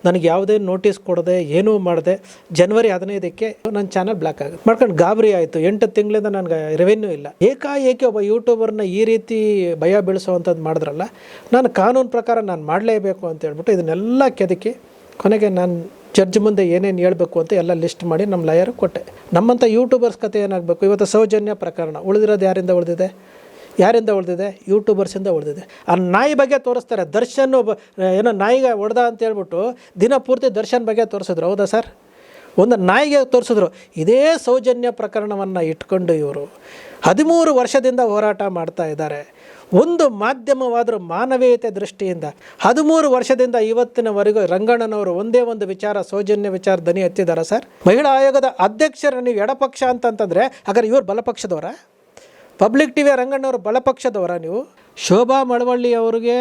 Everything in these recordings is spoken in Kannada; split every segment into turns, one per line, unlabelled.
ನನಗೆ ಯಾವುದೇ ನೋಟಿಸ್ ಕೊಡದೆ ಏನೂ ಮಾಡದೆ ಜನವರಿ 15ಕ್ಕೆ ನನ್ನ ಚಾನಲ್ ಬ್ಲಾಕ್ ಆಗುತ್ತೆ ಮಾಡ್ಕೊಂಡು ಗಾಬರಿ ಆಯಿತು. 8 ತಿಂಗಳಿಂದ ನನಗೆ ರೆವೆನ್ಯೂ ಇಲ್ಲ. ಏಕಾಏಕಿ ಒಬ್ಬ ಯೂಟ್ಯೂಬರ್ನ ಈ ರೀತಿ ಭಯ ಬೀಳಿಸೋವಂಥದ್ದು ಮಾಡಿದ್ರಲ್ಲ, ನಾನು ಕಾನೂನು ಪ್ರಕಾರ ನಾನು ಮಾಡಲೇಬೇಕು ಅಂತ ಹೇಳ್ಬಿಟ್ಟು ಇದನ್ನೆಲ್ಲ ಕೆದಕಿ ಕೊನೆಗೆ ನಾನು ಜಡ್ಜ್ ಮುಂದೆ ಏನೇನು ಹೇಳಬೇಕು ಅಂತ ಎಲ್ಲ ಲಿಸ್ಟ್ ಮಾಡಿ ನಮ್ಮ ಲಾಯರ್ ಕೊಟ್ಟೆ. ನಮ್ಮಂಥ ಯೂಟ್ಯೂಬರ್ಸ್ ಕತೆ ಏನಾಗಬೇಕು? ಇವತ್ತು ಸೌಜನ್ಯ ಪ್ರಕರಣ ಉಳಿದಿರೋದು ಯಾರಿಂದ ಉಳಿದಿದೆ? ಯೂಟ್ಯೂಬರ್ಸಿಂದ ಉಳಿದಿದೆ. ಆ ನಾಯಿ ಬಗ್ಗೆ ತೋರಿಸ್ತಾರೆ. ದರ್ಶನ್ ಏನೋ ನಾಯಿಗೆ ಹೊಡೆದ ಅಂತ ಹೇಳ್ಬಿಟ್ಟು ದಿನ ಪೂರ್ತಿ ದರ್ಶನ್ ಬಗ್ಗೆ ತೋರಿಸಿದ್ರು. ಹೌದಾ ಸರ್? ಒಂದು ನಾಯಿಗೆ ತೋರಿಸಿದ್ರು. ಇದೇ ಸೌಜನ್ಯ ಪ್ರಕರಣವನ್ನು ಇಟ್ಕೊಂಡು ಇವರು 13 ವರ್ಷದಿಂದ ಹೋರಾಟ ಮಾಡ್ತಾ ಇದ್ದಾರೆ. ಒಂದು ಮಾಧ್ಯಮವಾದರೂ ಮಾನವೀಯತೆ ದೃಷ್ಟಿಯಿಂದ 13 ವರ್ಷದಿಂದ ಇವತ್ತಿನವರೆಗೂ ರಂಗಣ್ಣನವರು ಒಂದೇ ಒಂದು ವಿಚಾರ, ಸೌಜನ್ಯ ವಿಚಾರ ದನಿ ಎತ್ತಿದ್ದಾರೆ ಸರ್. ಮಹಿಳಾ ಆಯೋಗದ ಅಧ್ಯಕ್ಷರು ನೀವು ಎಡಪಕ್ಷ ಅಂತಂತಂದರೆ ಹಾಗಾದ್ರೆ ಇವರು ಬಲಪಕ್ಷದವರ? ಪಬ್ಲಿಕ್ ಟಿವಿಯ ರಂಗಣ್ಣವರು ಬಲಪಕ್ಷದವರ? ನೀವು ಶೋಭಾ ಮಳವಳ್ಳಿ ಅವರಿಗೆ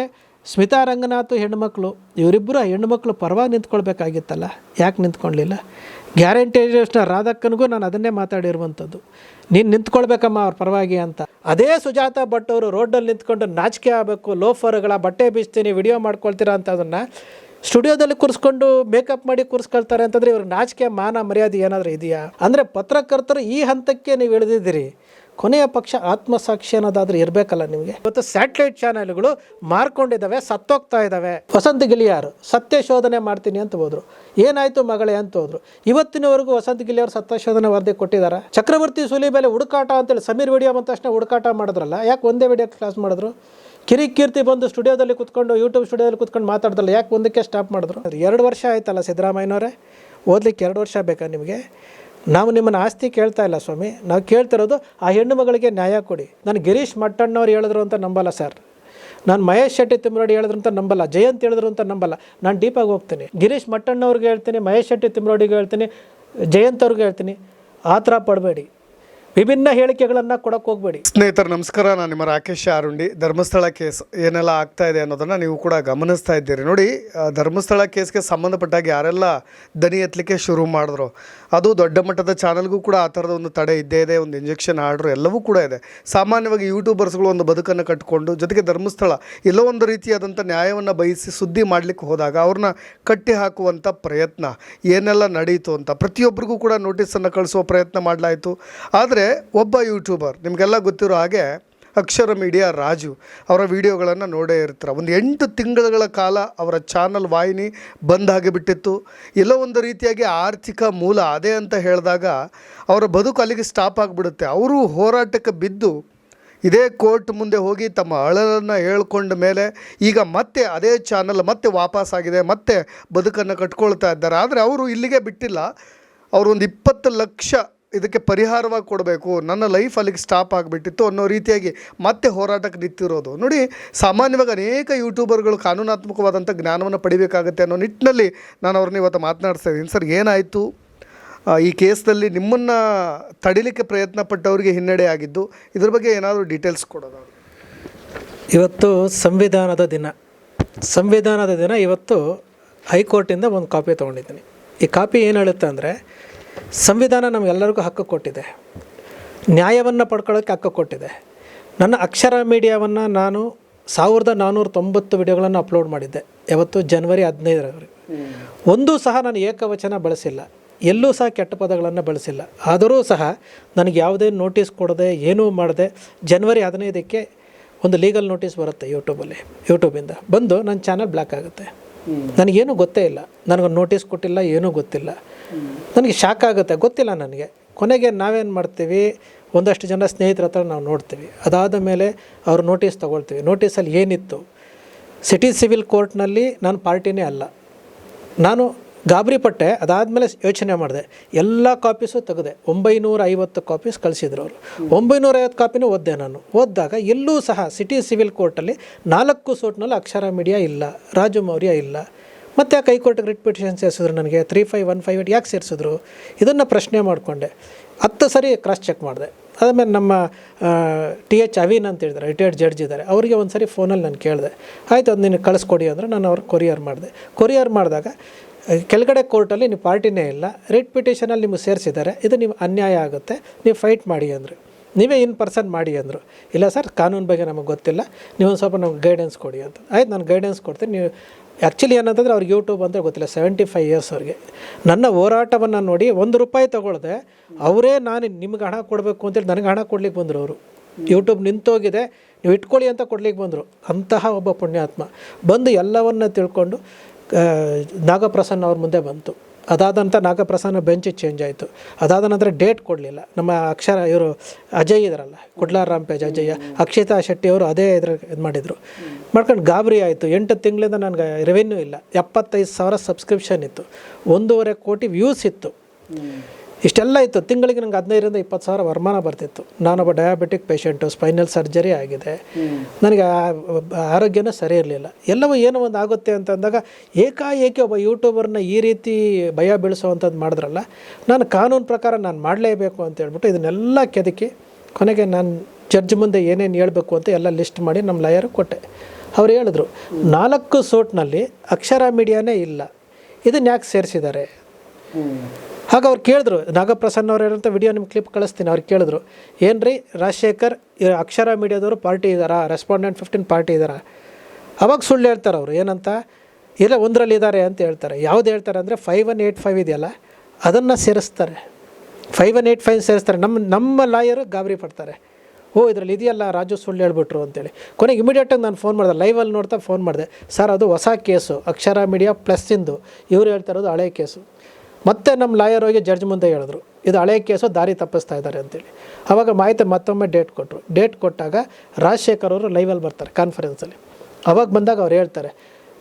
ಸ್ಮಿತಾ ರಂಗನಾಥ್ ಹೆಣ್ಣುಮಕ್ಕಳು, ಇವರಿಬ್ಬರು ಹೆಣ್ಣುಮಕ್ಕಳು ಪರವಾಗಿ ನಿಂತ್ಕೊಳ್ಬೇಕಾಗಿತ್ತಲ್ಲ, ಯಾಕೆ ನಿಂತ್ಕೊಳ್ಳಲಿಲ್ಲ? ಗ್ಯಾರಂಟಿ ರಾಧಕ್ಕನಿಗೂ ನಾನು ಅದನ್ನೇ ಮಾತಾಡಿರುವಂಥದ್ದು, ನೀನು ನಿಂತ್ಕೊಳ್ಬೇಕಮ್ಮ ಅವ್ರ ಪರವಾಗಿ ಅಂತ. ಅದೇ ಸುಜಾತ ಭಟ್ ಅವರು ರೋಡಲ್ಲಿ ನಿಂತ್ಕೊಂಡು ನಾಚಿಕೆ ಆಗಬೇಕು, ಲೋಫರ್ಗಳ ಬಟ್ಟೆ ಬೀಸ್ತೀನಿ ವಿಡಿಯೋ ಮಾಡ್ಕೊಳ್ತೀರಾ ಅಂತ ಅದನ್ನು ಸ್ಟುಡಿಯೋದಲ್ಲಿ ಕೂರಿಸ್ಕೊಂಡು ಮೇಕಪ್ ಮಾಡಿ ಕೂರಿಸ್ಕೊಳ್ತಾರೆ ಅಂತಂದರೆ ಇವ್ರಿಗೆ ನಾಚಿಕೆ ಮಾನ ಮರ್ಯಾದೆ ಏನಾದರೂ ಇದೆಯಾ? ಅಂದರೆ ಪತ್ರಕರ್ತರು ಈ ಹಂತಕ್ಕೆ ನೀವು ಇಳಿದಿದ್ದೀರಿ. ಕೊನೆಯ ಪಕ್ಷ ಆತ್ಮಸಾಕ್ಷಿ ಅನ್ನೋದಾದ್ರೂ ಇರಬೇಕಲ್ಲ ನಿಮಗೆ. ಇವತ್ತು ಸ್ಯಾಟಲೈಟ್ ಚಾನೆಲ್ಗಳು ಮಾರ್ಕೊಂಡಿದ್ದಾವೆ, ಸತ್ತೋಗ್ತಾ ಇದ್ದಾವೆ. ವಸಂತ ಗಿಳಿಯಾರು ಸತ್ಯ ಶೋಧನೆ ಮಾಡ್ತೀನಿ ಅಂತ ಹೋದ್ರು, ಏನಾಯಿತು ಮಗಳೇ ಅಂತ ಹೋದ್ರು. ಇವತ್ತಿನವರೆಗೂ ವಸಂತ ಗಿಳಿಯವರು ಸತ್ಯ ಶೋಧನೆ ವರದಿ ಕೊಟ್ಟಿದ್ದಾರೆ. ಚಕ್ರವರ್ತಿ ಸುಲಿ ಮೇಲೆ ಹುಡುಕಾಟ ಅಂತೇಳಿ ಸಮೀರ್ ವಿಡಿಯೋ ಬಂದ ತಕ್ಷಣ ಹುಡುಕಾಟ ಮಾಡಿದ್ರಲ್ಲ, ಯಾಕೆ ಒಂದೇ ವಿಡಿಯೋ ಕ್ಲಾಸ್ ಮಾಡಿದ್ರು? ಕಿರಿಕೀರ್ತಿ ಬಂದು ಸ್ಟುಡಿಯೋದಲ್ಲಿ ಕೂತ್ಕೊಂಡು ಯೂಟ್ಯೂಬ್ ಸ್ಟುಡಿಯೋದಲ್ಲಿ ಕೂತ್ಕೊಂಡು ಮಾತಾಡಿದ್ರಲ್ಲ, ಯಾಕೆ ಒಂದಕ್ಕೆ ಸ್ಟಾಪ್ ಮಾಡಿದ್ರು? 2 ವರ್ಷ ಆಯ್ತಲ್ಲ ಸಿದ್ದರಾಮಯ್ಯನವರೇ, ಓದಲಿಕ್ಕೆ 2 ವರ್ಷ ಬೇಕಾ ನಿಮಗೆ? ನಾವು ನಿಮ್ಮನ್ನು ಆಸ್ತಿ ಕೇಳ್ತಾ ಇಲ್ಲ ಸ್ವಾಮಿ, ನಾವು ಕೇಳ್ತಿರೋದು ಆ ಹೆಣ್ಣು ಮಗಳಿಗೆ ನ್ಯಾಯ ಕೊಡಿ. ನಾನು ಗಿರೀಶ್ ಮಟ್ಟಣ್ಣವ್ರು ಹೇಳಿದ್ರು ಅಂತ ನಂಬಲ್ಲ ಸರ್, ನಾನು ಮಹೇಶ್ ಶೆಟ್ಟಿ ತಿಮ್ರೋಡಿ ಹೇಳಿದ್ರು ಅಂತ ನಂಬಲ್ಲ, ಜಯಂತ್ ಹೇಳಿದ್ರು ಅಂತ ನಂಬಲ್ಲ. ನಾನು ಡೀಪಾಗಿ ಹೋಗ್ತೀನಿ. ಗಿರೀಶ್ ಮಟ್ಟಣ್ಣವ್ರಿಗೆ ಹೇಳ್ತೀನಿ, ಮಹೇಶ್ ಶೆಟ್ಟಿ ತಿಮ್ರೋಡಿಗೆ ಹೇಳ್ತೀನಿ, ಜಯಂತ್ ಅವ್ರಿಗೆ ಹೇಳ್ತೀನಿ, ಆ ಥರ ಪಡಬೇಡಿ, ವಿಭಿನ್ನ ಹೇಳಿಕೆಗಳನ್ನು ಕೊಡಕ್ಕೆ ಹೋಗಬೇಡಿ.
ಸ್ನೇಹಿತರು ನಮಸ್ಕಾರ, ನಾನು ನಿಮ್ಮ ರಾಕೇಶ್ ಆರುಂಡಿ. ಧರ್ಮಸ್ಥಳ ಕೇಸ್ ಏನೆಲ್ಲ ಆಗ್ತಾ ಇದೆ ಅನ್ನೋದನ್ನು ನೀವು ಕೂಡ ಗಮನಿಸ್ತಾ ಇದ್ದೀರಿ. ನೋಡಿ, ಧರ್ಮಸ್ಥಳ ಕೇಸ್ಗೆ ಸಂಬಂಧಪಟ್ಟಾಗ ಯಾರೆಲ್ಲ ದನಿ ಎತ್ತಲಿಕ್ಕೆ ಶುರು ಮಾಡಿದ್ರು, ಅದು ದೊಡ್ಡ ಮಟ್ಟದ ಚಾನಲ್ಗೂ ಕೂಡ ಆ ಥರದ ಒಂದು ತಡೆ ಇದ್ದೇ ಇದೆ, ಒಂದು ಇಂಜೆಕ್ಷನ್ ಆರ್ಡ್ರು ಎಲ್ಲವೂ ಕೂಡ ಇದೆ. ಸಾಮಾನ್ಯವಾಗಿ ಯೂಟ್ಯೂಬರ್ಸ್ಗಳು ಒಂದು ಬದುಕನ್ನು ಕಟ್ಟಿಕೊಂಡು ಜೊತೆಗೆ ಧರ್ಮಸ್ಥಳ ಎಲ್ಲೋ ಒಂದು ರೀತಿಯಾದಂಥ ನ್ಯಾಯವನ್ನು ಬಯಸಿ ಸುದ್ದಿ ಮಾಡಲಿಕ್ಕೆ ಹೋದಾಗ ಅವ್ರನ್ನ ಕಟ್ಟಿ ಹಾಕುವಂಥ ಪ್ರಯತ್ನ ಏನೆಲ್ಲ ನಡೀತು ಅಂತ ಪ್ರತಿಯೊಬ್ಬರಿಗೂ ಕೂಡ ನೋಟಿಸನ್ನು ಕಳಿಸುವ ಪ್ರಯತ್ನ ಮಾಡಲಾಯಿತು. ಆದರೆ ಒಬ್ಬ ಯೂಟ್ಯೂಬರ್ ನಿಮಗೆಲ್ಲ ಗೊತ್ತಿರೋ ಹಾಗೆ ಅಕ್ಷರ ಮೀಡಿಯಾ ರಾಜು ಅವರ ವಿಡಿಯೋಗಳನ್ನು ನೋಡೇ ಇರ್ತಾರೆ. ಒಂದು 8 ತಿಂಗಳ ಕಾಲ ಅವರ ಚಾನಲ್ ವಾಹಿನಿ ಬಂದ್ ಆಗಿಬಿಟ್ಟಿತ್ತು. ಎಲ್ಲೋ ಒಂದು ರೀತಿಯಾಗಿ ಆರ್ಥಿಕ ಮೂಲ ಅದೇ ಅಂತ ಹೇಳಿದಾಗ ಅವರ ಬದುಕು ಅಲ್ಲಿಗೆ ಸ್ಟಾಪ್ ಆಗಿಬಿಡುತ್ತೆ. ಅವರು ಹೋರಾಟಕ್ಕೆ ಬಿದ್ದು ಇದೇ ಕೋರ್ಟ್ ಮುಂದೆ ಹೋಗಿ ತಮ್ಮ ಅಳಲನ್ನು ಹೇಳ್ಕೊಂಡ ಮೇಲೆ ಈಗ ಮತ್ತೆ ಅದೇ ಚಾನಲ್ ಮತ್ತೆ ವಾಪಸ್ ಆಗಿದೆ, ಮತ್ತೆ ಬದುಕನ್ನು ಕಟ್ಕೊಳ್ತಾ ಇದ್ದಾರೆ. ಆದರೆ ಅವರು ಇಲ್ಲಿಗೆ ಬಿಟ್ಟಿಲ್ಲ. ಅವರು ಒಂದು 20 ಲಕ್ಷ ಇದಕ್ಕೆ ಪರಿಹಾರವಾಗಿ ಕೊಡಬೇಕು, ನನ್ನ ಲೈಫ್ ಅಲ್ಲಿಗೆ ಸ್ಟಾಪ್ ಆಗಿಬಿಟ್ಟಿತ್ತು ಅನ್ನೋ ರೀತಿಯಾಗಿ ಮತ್ತೆ ಹೋರಾಟಕ್ಕೆ ನಿಂತಿರೋದು ನೋಡಿ. ಸಾಮಾನ್ಯವಾಗಿ ಅನೇಕ ಯೂಟ್ಯೂಬರ್ಗಳು ಕಾನೂನಾತ್ಮಕವಾದಂಥ ಜ್ಞಾನವನ್ನು ಪಡಿಬೇಕಾಗುತ್ತೆ ಅನ್ನೋ ನಿಟ್ಟಿನಲ್ಲಿ ನಾನು ಅವ್ರನ್ನ ಇವತ್ತು ಮಾತನಾಡ್ತಾ ಇದ್ದೀನಿ. ಸರ್, ಏನಾಯಿತು ಈ ಕೇಸ್ನಲ್ಲಿ? ನಿಮ್ಮನ್ನು ತಡಿಲಿಕ್ಕೆ ಪ್ರಯತ್ನ ಪಟ್ಟವರಿಗೆ ಹಿನ್ನಡೆ ಆಗಿದ್ದು, ಇದ್ರ ಬಗ್ಗೆ ಏನಾದರೂ ಡೀಟೇಲ್ಸ್ ಕೊಡೋದು?
ಇವತ್ತು ಸಂವಿಧಾನದ ದಿನ. ಇವತ್ತು ಹೈಕೋರ್ಟಿಂದ ಒಂದು ಕಾಪಿ ತೊಗೊಂಡಿದ್ದೀನಿ. ಈ ಕಾಪಿ ಏನು ಹೇಳುತ್ತೆ ಅಂದರೆ, ಸಂವಿಧಾನ ನಮಗೆಲ್ಲರಿಗೂ ಹಕ್ಕು ಕೊಟ್ಟಿದೆ, ನ್ಯಾಯವನ್ನು ಪಡ್ಕೊಳ್ಳೋಕ್ಕೆ ಹಕ್ಕು ಕೊಟ್ಟಿದೆ. ನನ್ನ ಅಕ್ಷರ ಮೀಡಿಯಾವನ್ನು ನಾನು 1490 ವಿಡಿಯೋಗಳನ್ನು ಅಪ್ಲೋಡ್ ಮಾಡಿದ್ದೆ. ಯಾವತ್ತು? ಜನವರಿ 15ರವರೆಗೆ. ಒಂದೂ ಸಹ ನಾನು ಏಕವಚನ ಬಳಸಿಲ್ಲ, ಎಲ್ಲೂ ಸಹ ಕೆಟ್ಟ ಪದಗಳನ್ನು ಬಳಸಿಲ್ಲ. ಆದರೂ ಸಹ ನನಗೆ ಯಾವುದೇ ನೋಟಿಸ್ ಕೊಡದೆ ಏನೂ ಮಾಡದೆ ಜನವರಿ 15ಕ್ಕೆ ಒಂದು ಲೀಗಲ್ ನೋಟಿಸ್ ಬರುತ್ತೆ ಯೂಟ್ಯೂಬಿಂದ ಬಂದು ನನ್ನ ಚಾನಲ್ ಬ್ಲಾಕ್ ಆಗುತ್ತೆ. ನನಗೇನು ಗೊತ್ತೇ ಇಲ್ಲ, ನನಗೆ ನೋಟಿಸ್ ಕೊಟ್ಟಿಲ್ಲ, ಏನೂ ಗೊತ್ತಿಲ್ಲ. ನನಗೆ ಶಾಕ್ ಆಗುತ್ತೆ, ಗೊತ್ತಿಲ್ಲ ನನಗೆ. ಕೊನೆಗೆ ನಾವೇನು ಮಾಡ್ತೀವಿ, ಒಂದಷ್ಟು ಜನ ಸ್ನೇಹಿತರ ಹತ್ರ ನಾವು ನೋಡ್ತೀವಿ. ಅದಾದ ಮೇಲೆ ಅವರು ನೋಟಿಸ್ ತೊಗೊಳ್ತೀವಿ. ನೋಟಿಸಲ್ಲಿ ಏನಿತ್ತು? ಸಿಟಿ ಸಿವಿಲ್ ಕೋರ್ಟ್ನಲ್ಲಿ ನಾನು ಪಾರ್ಟಿನೇ ಅಲ್ಲ. ನಾನು ಗಾಬರಿ ಪಟ್ಟೆ. ಅದಾದಮೇಲೆ ಯೋಚನೆ ಮಾಡಿದೆ, ಎಲ್ಲ ಕಾಪೀಸು ತೆಗೆದೆ. 950 ಕಾಪೀಸ್ ಕಳಿಸಿದ್ರು ಅವರು. 950 ಕಾಪಿನೂ ಓದಿದೆ ನಾನು. ಓದಿದಾಗ ಎಲ್ಲೂ ಸಹ ಸಿಟಿ ಸಿವಿಲ್ ಕೋರ್ಟಲ್ಲಿ 4 ಸೂಟ್ನಲ್ಲಿ ಅಕ್ಷರ ಮೀಡಿಯಾ ಇಲ್ಲ, ರಾಜು ಮೌರ್ಯ ಇಲ್ಲ. ಮತ್ತು ಯಾಕೆ ಹೈಕೋರ್ಟ್ಗೆ ರಿಟ್ ಪಿಟಿಷನ್ ಸೇರಿಸಿದ್ರು? ನನಗೆ 3515 ಯಾಕೆ ಸೇರಿಸಿದ್ರು? ಇದನ್ನು ಪ್ರಶ್ನೆ ಮಾಡಿಕೊಂಡೆ. 10 ಸರಿ ಕ್ರಾಸ್ ಚೆಕ್ ಮಾಡಿದೆ. ಆದಮೇಲೆ ನಮ್ಮ TH ಅವಿನ್ ಅಂತ ಹೇಳಿದ್ದಾರೆ, ರಿಟೈರ್ಡ್ ಜಡ್ಜ್ ಇದ್ದಾರೆ, ಅವರಿಗೆ ಒಂದು ಸರಿ ಫೋನಲ್ಲಿ ನಾನು ಕೇಳಿದೆ. ಆಯಿತು, ಅದು ನಿನಗೆ ಕಳಿಸ್ಕೊಡಿ ಅಂದರೆ ನಾನು ಅವ್ರಿಗೆ ಕೊರಿಯರ್ ಮಾಡಿದಾಗ ಕೆಳಗಡೆ ಕೋರ್ಟಲ್ಲಿ ನೀವು ಪಾರ್ಟಿನೇ ಇಲ್ಲ, ರಿಟ್ ಪಿಟಿಷನಲ್ಲಿ ನಿಮಗೆ ಸೇರಿಸಿದ್ದಾರೆ, ಇದು ನೀವು ಅನ್ಯಾಯ ಆಗುತ್ತೆ, ನೀವು ಫೈಟ್ ಮಾಡಿ ಅಂದರು. ನೀವೇ ಇನ್ ಪರ್ಸನ್ ಮಾಡಿ ಅಂದರು. ಇಲ್ಲ ಸರ್, ಕಾನೂನು ಬಗ್ಗೆ ನಮಗೆ ಗೊತ್ತಿಲ್ಲ, ನೀವು ಒಂದು ಸ್ವಲ್ಪ ನಮ್ಗೆ ಗೈಡೆನ್ಸ್ ಕೊಡಿ ಅಂತ. ಆಯ್ತು, ನಾನು ಗೈಡೆನ್ಸ್ ಕೊಡ್ತೀನಿ, ನೀವು ಆ್ಯಕ್ಚುಲಿ ಏನಂತಂದರೆ ಅವ್ರಿಗೆ ಯೂಟ್ಯೂಬ್ ಅಂದರೆ ಗೊತ್ತಿಲ್ಲ, 75 ಇಯರ್ಸ್ ಅವ್ರಿಗೆ. ನನ್ನ ಹೋರಾಟವನ್ನು ನೋಡಿ ₹1 ತೊಗೊಳ್ದೆ ಅವರೇ ನಾನು ನಿಮ್ಗೆ ಹಣ ಕೊಡಬೇಕು ಅಂತೇಳಿ ನನಗೆ ಹಣ ಕೊಡ್ಲಿಕ್ಕೆ ಬಂದರು. ಅವರು ಯೂಟ್ಯೂಬ್ ನಿಂತೋಗಿದೆ ನೀವು ಇಟ್ಕೊಳ್ಳಿ ಅಂತ ಕೊಡ್ಲಿಕ್ಕೆ ಬಂದರು. ಅಂತಹ ಒಬ್ಬ ಪುಣ್ಯಾತ್ಮ ಬಂದು ಎಲ್ಲವನ್ನ ತಿಳ್ಕೊಂಡು ನಾಗಪ್ರಸನ್ನ ಅವ್ರ ಮುಂದೆ ಬಂತು. ಅದಾದ ನಂತರ ನಾಗಪ್ರಸನ್ನ ಬೆಂಚ್ ಚೇಂಜ್ ಆಯಿತು. ಅದಾದ ನಂತರ ಡೇಟ್ ಕೊಡಲಿಲ್ಲ. ನಮ್ಮ ಇವರು ಅಜಯ್ ಇದ್ರಲ್ಲ, ಕುಡ್ಲಾರ್ ರಾಂಪೇಜ್ ಅಜಯ್ಯ, ಅಕ್ಷಿತಾ ಶೆಟ್ಟಿ ಅವರು ಅದೇ ಇದು ಮಾಡಿದರು. ಮಾಡ್ಕೊಂಡು ಗಾಬರಿ ಆಯಿತು. 8 ತಿಂಗಳಿಂದ ನನಗೆ ರೆವೆನ್ಯೂ ಇಲ್ಲ. 75,000 ಸಬ್ಸ್ಕ್ರಿಪ್ಷನ್ ಇತ್ತು, 1.5 ಕೋಟಿ ವ್ಯೂಸ್ ಇತ್ತು. ಇಷ್ಟೆಲ್ಲ ಇತ್ತು. ತಿಂಗಳಿಗೆ ನನಗೆ 15,000 20 ಸಾವಿರ ವರಮಾನ ಬರ್ತಿತ್ತು. ನಾನೊಬ್ಬ ಡಯಾಬಿಟಿಕ್ ಪೇಷಂಟು, ಸ್ಪೈನಲ್ ಸರ್ಜರಿ ಆಗಿದೆ, ನನಗೆ ಆರೋಗ್ಯನೂ ಸರಿ ಇರಲಿಲ್ಲ. ಎಲ್ಲವೂ ಏನೋ ಒಂದು ಆಗುತ್ತೆ ಅಂತಂದಾಗ ಏಕಾಏಕಿ ಒಬ್ಬ ಯೂಟ್ಯೂಬರ್ನ ಈ ರೀತಿ ಭಯ ಬೀಳಿಸೋವಂಥದ್ದು ಮಾಡಿದ್ರಲ್ಲ, ನಾನು ಕಾನೂನು ಪ್ರಕಾರ ನಾನು ಮಾಡಲೇಬೇಕು ಅಂತ ಹೇಳ್ಬಿಟ್ಟು ಇದನ್ನೆಲ್ಲ ಕೆದಕಿ ಕೊನೆಗೆ ನಾನು ಜಡ್ಜ್ ಮುಂದೆ ಏನೇನು ಹೇಳಬೇಕು ಅಂತ ಎಲ್ಲ ಲಿಸ್ಟ್ ಮಾಡಿ ನಮ್ಮ ಲಾಯರ್ಗೆ ಕೊಟ್ಟೆ. ಅವ್ರು ಹೇಳಿದ್ರು 4 ಸೂಟ್ನಲ್ಲಿ ಅಕ್ಷರ ಮೀಡಿಯಾನೇ ಇಲ್ಲ, ಇದನ್ನು ಯಾಕೆ ಸೇರಿಸಿದ್ದಾರೆ. ಆಗ ಅವ್ರು ಕೇಳಿದ್ರು, ನಾಗಪ್ರಸನ್ನ ಅವ್ರು ಏನಂತ ವಿಡಿಯೋ ನಿಮ್ಗೆ ಕ್ಲಿಪ್ ಕಳಿಸ್ತೀನಿ. ಅವ್ರು ಕೇಳಿದ್ರು, ಏನು ರೀ ರಾಜಶೇಖರ್ ಅಕ್ಷರ ಮೀಡಿಯಾದವರು ಪಾರ್ಟಿ ಇದ್ದಾರಾ, ರೆಸ್ಪಾಂಡೆಂಟ್ 15 ಪಾರ್ಟಿ ಇದ್ದಾರಾ. ಅವಾಗ ಸುಳ್ಳು ಹೇಳ್ತಾರೆ ಅವರು. ಏನಂತ ಇಲ್ಲ, ಒಂದರಲ್ಲಿ ಇದ್ದಾರೆ ಅಂತ ಹೇಳ್ತಾರೆ. ಯಾವ್ದು ಹೇಳ್ತಾರೆ ಅಂದರೆ 5185 ಇದೆಯಲ್ಲ ಅದನ್ನು ಸೇರಿಸ್ತಾರೆ. 5185 ಸೇರಿಸ್ತಾರೆ. ನಮ್ಮ ಲಾಯರು ಗಾಬರಿ ಪಡ್ತಾರೆ. ಇದರಲ್ಲಿ ಇದೆಯಲ್ಲ ರಾಜು ಸುಳ್ಳು ಹೇಳ್ಬಿಟ್ರು ಅಂತೇಳಿ. ಕೊನೆಗೆ ಇಮಿಡಿಯೇಟಾಗಿ ನಾನು ಫೋನ್ ಮಾಡಿದೆ, ಲೈವಲ್ಲಿ ನೋಡ್ತಾ ಫೋನ್ ಮಾಡಿದೆ. ಸರ್ ಅದು ಹೊಸ ಕೇಸು, ಅಕ್ಷರ ಮೀಡಿಯಾ ಪ್ಲಸ್ಸಿಂದು, ಇವ್ರು ಹೇಳ್ತಾ ಇರೋದು ಹಳೆ ಕೇಸು. ಮತ್ತೆ ನಮ್ಮ ಲಾಯರ್ ಹೋಗಿ ಜಡ್ಜ್ ಮುಂದೆ ಹೇಳಿದ್ರು, ಇದು ಹಳೆ ಕೇಸು, ದಾರಿ ತಪ್ಪಿಸ್ತಾ ಇದ್ದಾರೆ ಅಂತೇಳಿ. ಆವಾಗ ಮಾಹಿತಿ ಮತ್ತೊಮ್ಮೆ ಡೇಟ್ ಕೊಟ್ಟರು. ಡೇಟ್ ಕೊಟ್ಟಾಗ ರಾಜಶೇಖರ್ ಅವರು ಲೈವಲ್ಲಿ ಬರ್ತಾರೆ ಕಾನ್ಫರೆನ್ಸಲ್ಲಿ. ಅವಾಗ ಬಂದಾಗ ಅವ್ರು ಹೇಳ್ತಾರೆ,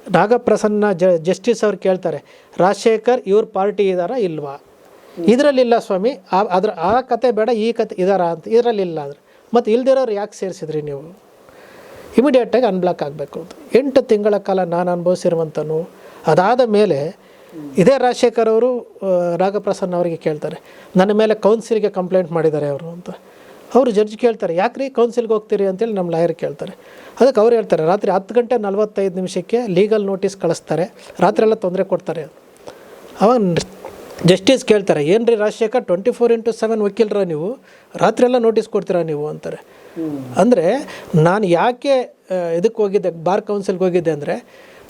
ನಾಗಪ್ರಸನ್ನ ಜಸ್ಟಿಸ್ ಅವ್ರು ಕೇಳ್ತಾರೆ, ರಾಜಶೇಖರ್ ಇವ್ರ ಪಾರ್ಟಿ ಇದ್ದಾರಾ ಇಲ್ವಾ. ಇದರಲ್ಲಿಲ್ಲ ಸ್ವಾಮಿ, ಆ ಕತೆ ಬೇಡ, ಈ ಕತೆ ಇದ್ದಾರಾ ಅಂತ. ಇದರಲ್ಲಿಲ್ಲ ಅಂದರೆ ಮತ್ತು ಇಲ್ದಿರೋರು ಯಾಕೆ ಸೇರಿಸಿದ್ರಿ ನೀವು. ಇಮಿಡಿಯೇಟಾಗಿ ಅನ್ಬ್ಲಾಕ್ ಆಗಬೇಕು ಅಂತ 8 ತಿಂಗಳ ಕಾಲ ನಾನು ಅನುಭವಿಸಿರುವಂಥನು. ಅದಾದ ಮೇಲೆ ಇದೇ ರಾಜಶೇಖರ್ ಅವರು ನಾಗಪ್ರಸನ್ನ ಅವರಿಗೆ ಕೇಳ್ತಾರೆ, ನನ್ನ ಮೇಲೆ ಕೌನ್ಸಿಲ್ಗೆ ಕಂಪ್ಲೇಂಟ್ ಮಾಡಿದ್ದಾರೆ ಅವರು ಅಂತ. ಅವರು ಜಡ್ಜ್ ಕೇಳ್ತಾರೆ, ಯಾಕ್ರಿ ಕೌನ್ಸಿಲ್ಗೆ ಹೋಗ್ತೀರಿ ಅಂತೇಳಿ ನಮ್ಮ ಲಾಯರ್ ಕೇಳ್ತಾರೆ. ಅದಕ್ಕೆ ಅವ್ರು ಹೇಳ್ತಾರೆ, ರಾತ್ರಿ 10:45 ಲೀಗಲ್ ನೋಟಿಸ್ ಕಳಿಸ್ತಾರೆ, ರಾತ್ರಿ ಎಲ್ಲ ತೊಂದರೆ ಕೊಡ್ತಾರೆ. ಅವಾಗ ಜಸ್ಟಿಸ್ ಕೇಳ್ತಾರೆ, ಏನು ರೀ ರಾಜಶೇಖರ್ 24/7 ವಕೀಲರ ನೀವು, ರಾತ್ರಿ ಎಲ್ಲ ನೋಟಿಸ್ ಕೊಡ್ತೀರಾ ನೀವು ಅಂತಾರೆ. ಅಂದರೆ ನಾನು ಯಾಕೆ ಇದಕ್ಕೆ ಹೋಗಿದ್ದೆ, ಬಾರ್ ಕೌನ್ಸಿಲ್ಗೆ ಹೋಗಿದ್ದೆ ಅಂದರೆ,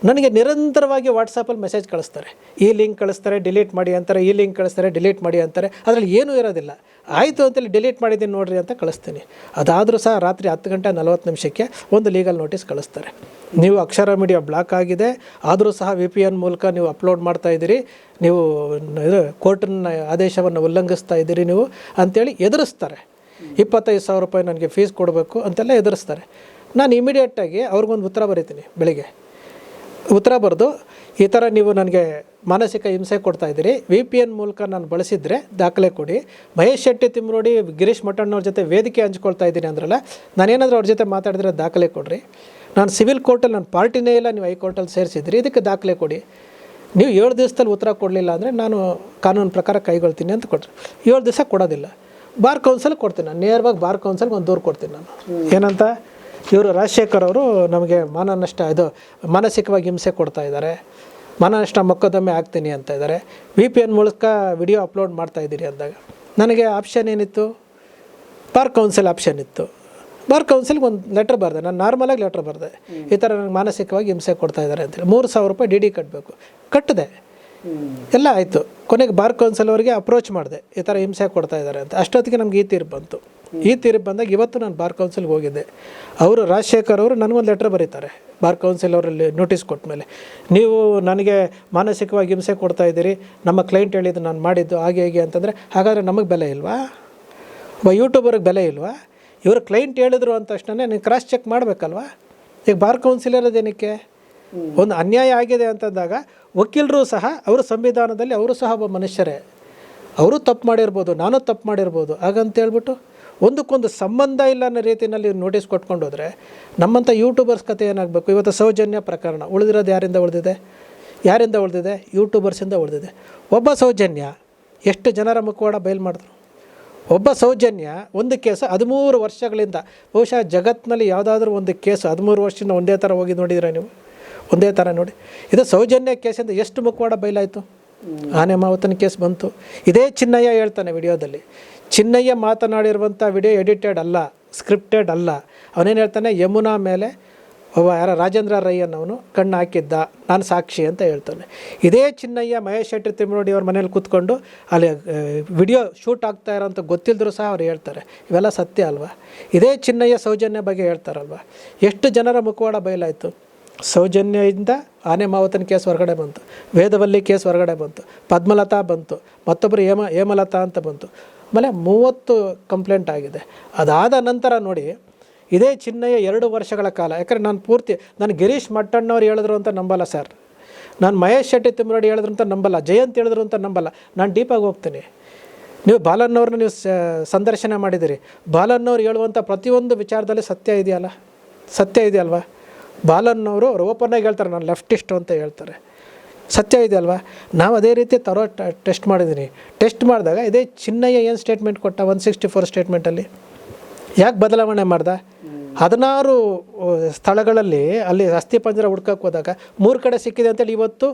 ನನಗೆ ನಿರಂತರವಾಗಿ ವಾಟ್ಸಪ್ಪಲ್ಲಿ ಮೆಸೇಜ್ ಕಳಿಸ್ತಾರೆ, ಈ ಲಿಂಕ್ ಕಳಿಸ್ತಾರೆ ಡಿಲೀಟ್ ಮಾಡಿ ಅಂತಾರೆ, ಈ ಲಿಂಕ್ ಕಳಿಸ್ತಾರೆ ಡಿಲೀಟ್ ಮಾಡಿ ಅಂತಾರೆ. ಅದರಲ್ಲಿ ಏನೂ ಇರೋದಿಲ್ಲ. ಆಯಿತು ಅಂತೇಳಿ ಡಿಲೀಟ್ ಮಾಡಿದ್ದೀನಿ ನೋಡಿರಿ ಅಂತ ಕಳಿಸ್ತೀನಿ. ಅದಾದರೂ ಸಹ ರಾತ್ರಿ 10:40 ಒಂದು ಲೀಗಲ್ ನೋಟಿಸ್ ಕಳಿಸ್ತಾರೆ, ನೀವು ಅಕ್ಷರ ಮೀಡಿಯಾ ಬ್ಲಾಕ್ ಆಗಿದೆ, ಆದರೂ ಸಹ VPN ಮೂಲಕ ನೀವು ಅಪ್ಲೋಡ್ ಮಾಡ್ತಾಯಿದ್ದೀರಿ, ನೀವು ಇದು ಕೋರ್ಟಿನ ಆದೇಶವನ್ನು ಉಲ್ಲಂಘಿಸ್ತಾ ಇದ್ದೀರಿ ನೀವು ಅಂತೇಳಿ ಎದುರಿಸ್ತಾರೆ. 25,000 ರೂಪಾಯಿ ನನಗೆ ಫೀಸ್ ಕೊಡಬೇಕು ಅಂತೆಲ್ಲ ಎದುರಿಸ್ತಾರೆ. ನಾನು ಇಮಿಡಿಯೇಟಾಗಿ ಅವ್ರಿಗೊಂದು ಉತ್ತರ ಬರೀತೀನಿ. ಬೆಳಿಗ್ಗೆ ಉತ್ತರ ಬರೆದು, ಈ ಥರ ನೀವು ನನಗೆ ಮಾನಸಿಕ ಹಿಂಸೆ ಕೊಡ್ತಾಯಿದ್ದೀರಿ, VPN ಮೂಲಕ ನಾನು ಬಳಸಿದರೆ ದಾಖಲೆ ಕೊಡಿ. ಮಹೇಶ್ ಶೆಟ್ಟಿ ತಿಮ್ರೋಡಿ, ಗಿರೀಶ್ ಮಠಣ್ಣವ್ರ ಜೊತೆ ವೇದಿಕೆ ಹಂಚ್ಕೊಳ್ತಾ ಇದ್ದೀನಿ ಅಂದ್ರಲ್ಲ, ನಾನೇನಾದರೂ ಅವ್ರ ಜೊತೆ ಮಾತಾಡಿದ್ರೆ ದಾಖಲೆ ಕೊಡಿರಿ. ನಾನು ಸಿವಿಲ್ ಕೋರ್ಟಲ್ಲಿ ನನ್ನ ಪಾರ್ಟಿನೇ ಇಲ್ಲ, ನೀವು ಹೈಕೋರ್ಟಲ್ಲಿ ಸೇರಿಸಿದ್ರಿ, ಇದಕ್ಕೆ ದಾಖಲೆ ಕೊಡಿ. ನೀವು 7 ದಿವಸದಲ್ಲಿ ಉತ್ತರ ಕೊಡಲಿಲ್ಲ ಅಂದರೆ ನಾನು ಕಾನೂನು ಪ್ರಕಾರ ಕೈಗೊಳ್ತೀನಿ ಅಂತ ಕೊಟ್ಟರೆ 7 ದಿವಸ ಕೊಡೋದಿಲ್ಲ. ಬಾರ್ ಕೌನ್ಸಿಲ್ಗೆ ಕೊಡ್ತೀನಿ ನಾನು, ನೇರವಾಗಿ ಬಾರ್ ಕೌನ್ಸಿಲ್ಗೆ ಒಂದು ದೂರು ಕೊಡ್ತೀನಿ ನಾನು. ಏನಂತ, ಇವರು ರಾಜಶೇಖರ್ ಅವರು ನಮಗೆ ಮಾನಸಿಕವಾಗಿ ಹಿಂಸೆ ಕೊಡ್ತಾ ಇದ್ದಾರೆ, ಮಾನನಷ್ಟ ಮೊಕದ್ದಮೆ ಆಗ್ತೀನಿ ಅಂತ ಇದ್ದಾರೆ, VPN ಮೂಲಕ ವಿಡಿಯೋ ಅಪ್ಲೋಡ್ ಮಾಡ್ತಾಯಿದ್ದೀರಿ ಅಂದಾಗ ನನಗೆ ಆಪ್ಷನ್ ಏನಿತ್ತು, ಬಾರ್ ಕೌನ್ಸಿಲ್ ಆಪ್ಷನ್ ಇತ್ತು. ಬಾರ್ ಕೌನ್ಸಿಲ್ಗೆ ಒಂದು ಲೆಟ್ರ್ ಬರೆದೆ, ನಾನು ನಾರ್ಮಲಾಗಿ ಲೆಟ್ರ್ ಬರೆದೆ, ಈ ಥರ ನನಗೆ ಮಾನಸಿಕವಾಗಿ ಹಿಂಸೆ ಕೊಡ್ತಾ ಇದ್ದಾರೆ ಅಂತೇಳಿ. 3,000 ರೂಪಾಯಿ DD ಕಟ್ಟಬೇಕು, ಕಟ್ಟಿದೆ, ಎಲ್ಲ ಆಯಿತು. ಕೊನೆಗೆ ಬಾರ್ ಕೌನ್ಸಿಲ್ ಅವರಿಗೆ ಅಪ್ರೋಚ್ ಮಾಡಿದೆ, ಈ ಥರ ಹಿಂಸೆ ಕೊಡ್ತಾ ಇದ್ದಾರೆ ಅಂತ. ಅಷ್ಟೊತ್ತಿಗೆ ನಮ್ಗೆ ಈ ತೀರ್ಪು ಬಂತು. ಈ ತೀರ್ಪು ಬಂದಾಗ ಇವತ್ತು ನಾನು ಬಾರ್ ಕೌನ್ಸಿಲ್ಗೆ ಹೋಗಿದ್ದೆ. ಅವರು ರಾಜಶೇಖರ್ ಅವರು ನನಗೊಂದು ಲೆಟ್ರ್ ಬರೀತಾರೆ, ಬಾರ್ ಕೌನ್ಸಿಲ್ ಅವರಲ್ಲಿ ನೋಟಿಸ್ ಕೊಟ್ಟ ಮೇಲೆ, ನೀವು ನನಗೆ ಮಾನಸಿಕವಾಗಿ ಹಿಂಸೆ ಕೊಡ್ತಾ ಇದ್ದೀರಿ, ನಮ್ಮ ಕ್ಲೈಂಟ್ ಹೇಳಿದ್ದು ನಾನು ಮಾಡಿದ್ದು ಹಾಗೆ ಹೇಗೆ ಅಂತಂದರೆ, ಹಾಗಾದರೆ ನಮಗೆ ಬೆಲೆ ಇಲ್ವಾ, ಒಬ್ಬ ಯೂಟ್ಯೂಬರ್ಗೆ ಬೆಲೆ ಇಲ್ವಾ? ಇವರು ಕ್ಲೈಂಟ್ ಹೇಳಿದ್ರು ಅಂದ ತಕ್ಷಣ ನೀವು ಕ್ರಾಸ್ ಚೆಕ್ ಮಾಡಬೇಕಲ್ವಾ. ಈಗ ಬಾರ್ ಕೌನ್ಸಿಲ್ ಇರೋದೇನಕ್ಕೆ, ಒಂದು ಅನ್ಯಾಯ ಆಗಿದೆ ಅಂತಂದಾಗ ವಕೀಲರು ಸಹ ಅವರು ಸಂವಿಧಾನದಲ್ಲಿ ಅವರು ಸಹ ಒಬ್ಬ ಮನುಷ್ಯರೇ, ಅವರು ತಪ್ಪು ಮಾಡಿರ್ಬೋದು, ನಾನು ತಪ್ಪು ಮಾಡಿರ್ಬೋದು. ಹಾಗಂತೇಳ್ಬಿಟ್ಟು ಒಂದಕ್ಕೊಂದು ಸಂಬಂಧ ಇಲ್ಲ ಅನ್ನೋ ರೀತಿಯಲ್ಲಿ ನೋಟಿಸ್ ಕೊಟ್ಕೊಂಡು ಹೋದರೆ ನಮ್ಮಂಥ ಯೂಟ್ಯೂಬರ್ಸ್ ಕತೆ ಏನಾಗಬೇಕು. ಇವತ್ತು ಸೌಜನ್ಯ ಪ್ರಕರಣ ಉಳಿದಿರೋದು ಯಾರಿಂದ ಉಳಿದಿದೆ? ಯೂಟ್ಯೂಬರ್ಸಿಂದ ಉಳಿದಿದೆ. ಒಬ್ಬ ಸೌಜನ್ಯ ಎಷ್ಟು ಜನರ ಮುಖವಾಡ ಬಯಲು ಮಾಡಿದ್ರು. ಒಬ್ಬ ಸೌಜನ್ಯ ಒಂದು ಕೇಸು 13 ವರ್ಷಗಳಿಂದ, ಬಹುಶಃ ಜಗತ್ತಿನಲ್ಲಿ ಯಾವುದಾದ್ರೂ ಒಂದು ಕೇಸು 13 ವರ್ಷದಿಂದ ಒಂದೇ ಥರ ಹೋಗಿ ನೋಡಿದ್ರೆ ನೀವು, ಒಂದೇ ಥರ ನೋಡಿ. ಇದು ಸೌಜನ್ಯ ಕೇಸಿಂದ ಎಷ್ಟು ಮುಖವಾಡ ಬಯಲಾಯಿತು. ಆನೆ ಮಾವತನ ಕೇಸ್ ಬಂತು. ಇದೇ ಚಿನ್ನಯ್ಯ ಹೇಳ್ತಾನೆ ವಿಡಿಯೋದಲ್ಲಿ, ಚಿನ್ನಯ್ಯ ಮಾತನಾಡಿರುವಂಥ ವಿಡಿಯೋ ಎಡಿಟೆಡ್ ಅಲ್ಲ, ಸ್ಕ್ರಿಪ್ಟೆಡ್ ಅಲ್ಲ. ಅವನೇನು ಹೇಳ್ತಾನೆ, ಯಮುನಾ ಮೇಲೆ ಒಬ್ಬ ಯಾರ ರಾಜೇಂದ್ರ ರೈ ಅನ್ನೋನು ಕಣ್ಣು ಹಾಕಿದ್ದ, ನಾನು ಸಾಕ್ಷಿ ಅಂತ ಹೇಳ್ತಾನೆ. ಇದೇ ಚಿನ್ನಯ್ಯ ಮಹೇಶ್ ಶೆಟ್ಟಿ ತಿಮ್ಮನೋಡಿ ಅವ್ರ ಮನೇಲಿ ಕೂತ್ಕೊಂಡು ಅಲ್ಲಿ ವಿಡಿಯೋ ಶೂಟ್ ಆಗ್ತಾ ಇರೋಂಥ ಗೊತ್ತಿಲ್ಲದ್ರು ಸಹ ಅವ್ರು ಹೇಳ್ತಾರೆ. ಇವೆಲ್ಲ ಸತ್ಯ ಅಲ್ವಾ? ಇದೇ ಚಿನ್ನಯ್ಯ ಸೌಜನ್ಯ ಬಗ್ಗೆ ಹೇಳ್ತಾರಲ್ವ. ಎಷ್ಟು ಜನರ ಮುಖವಾಡ ಬಯಲಾಯಿತು. ಸೌಜನ್ಯದಿಂದ ಆನೆ ಮಾವತನ ಕೇಸ್ ಹೊರಗಡೆ ಬಂತು, ವೇದವಲ್ಲಿ ಕೇಸ್ ಹೊರಗಡೆ ಬಂತು, ಪದ್ಮಲತಾ ಬಂತು, ಮತ್ತೊಬ್ಬರು ಹೇಮಲತಾ ಅಂತ ಬಂತು. ಆಮೇಲೆ 30 ಕಂಪ್ಲೇಂಟ್ ಆಗಿದೆ. ಅದಾದ ನಂತರ ನೋಡಿ, ಇದೇ ಚಿನ್ನಯ್ಯ 2 ವರ್ಷಗಳ ಕಾಲ, ಯಾಕಂದರೆ ನಾನು ಗಿರೀಶ್ ಮಟ್ಟಣ್ಣವ್ರು ಹೇಳಿದ್ರು ಅಂತ ನಂಬಲ್ಲ ಸರ್, ನಾನು ಮಹೇಶ್ ಶೆಟ್ಟಿ ತಿಮ್ಮನೋಡಿ ಹೇಳಿದ್ರು ಅಂತ ನಂಬಲ್ಲ, ಜಯಂತ್ ಹೇಳಿದ್ರು ಅಂತ ನಂಬಲ್ಲ. ನಾನು ಡೀಪಾಗಿ ಹೋಗ್ತೀನಿ. ನೀವು ಬಾಲನ್ನವ್ರನ್ನ ನೀವು ಸಂದರ್ಶನ ಮಾಡಿದ್ದೀರಿ. ಬಾಲನ್ನವ್ರು ಹೇಳುವಂಥ ಪ್ರತಿಯೊಂದು ವಿಚಾರದಲ್ಲಿ ಸತ್ಯ ಇದೆಯಲ್ವಾ? ಬಾಲನ್ನವರು ಅವ್ರು ಓಪನ್ನಾಗಿ ಹೇಳ್ತಾರೆ, ನಾನು ಲೆಫ್ಟಿಸ್ಟು ಅಂತ ಹೇಳ್ತಾರೆ. ಸತ್ಯ ಇದೆಯಲ್ವಾ? ನಾವು ಅದೇ ರೀತಿ ಟೆಸ್ಟ್ ಮಾಡಿದ್ದೀನಿ. ಟೆಸ್ಟ್ ಮಾಡಿದಾಗ ಇದೇ ಚಿನ್ನಯ್ಯ ಏನು ಸ್ಟೇಟ್ಮೆಂಟ್ ಕೊಟ್ಟ 164 ಸ್ಟೇಟ್ಮೆಂಟಲ್ಲಿ? ಯಾಕೆ ಬದಲಾವಣೆ ಮಾಡ್ದ? 16 ಸ್ಥಳಗಳಲ್ಲಿ ಅಲ್ಲಿ ಅಸ್ಥಿಪಂಜರ ಹುಡ್ಕಕ್ಕೆ ಹೋದಾಗ 3 ಕಡೆ ಸಿಕ್ಕಿದೆ ಅಂತೇಳಿ ಇವತ್ತು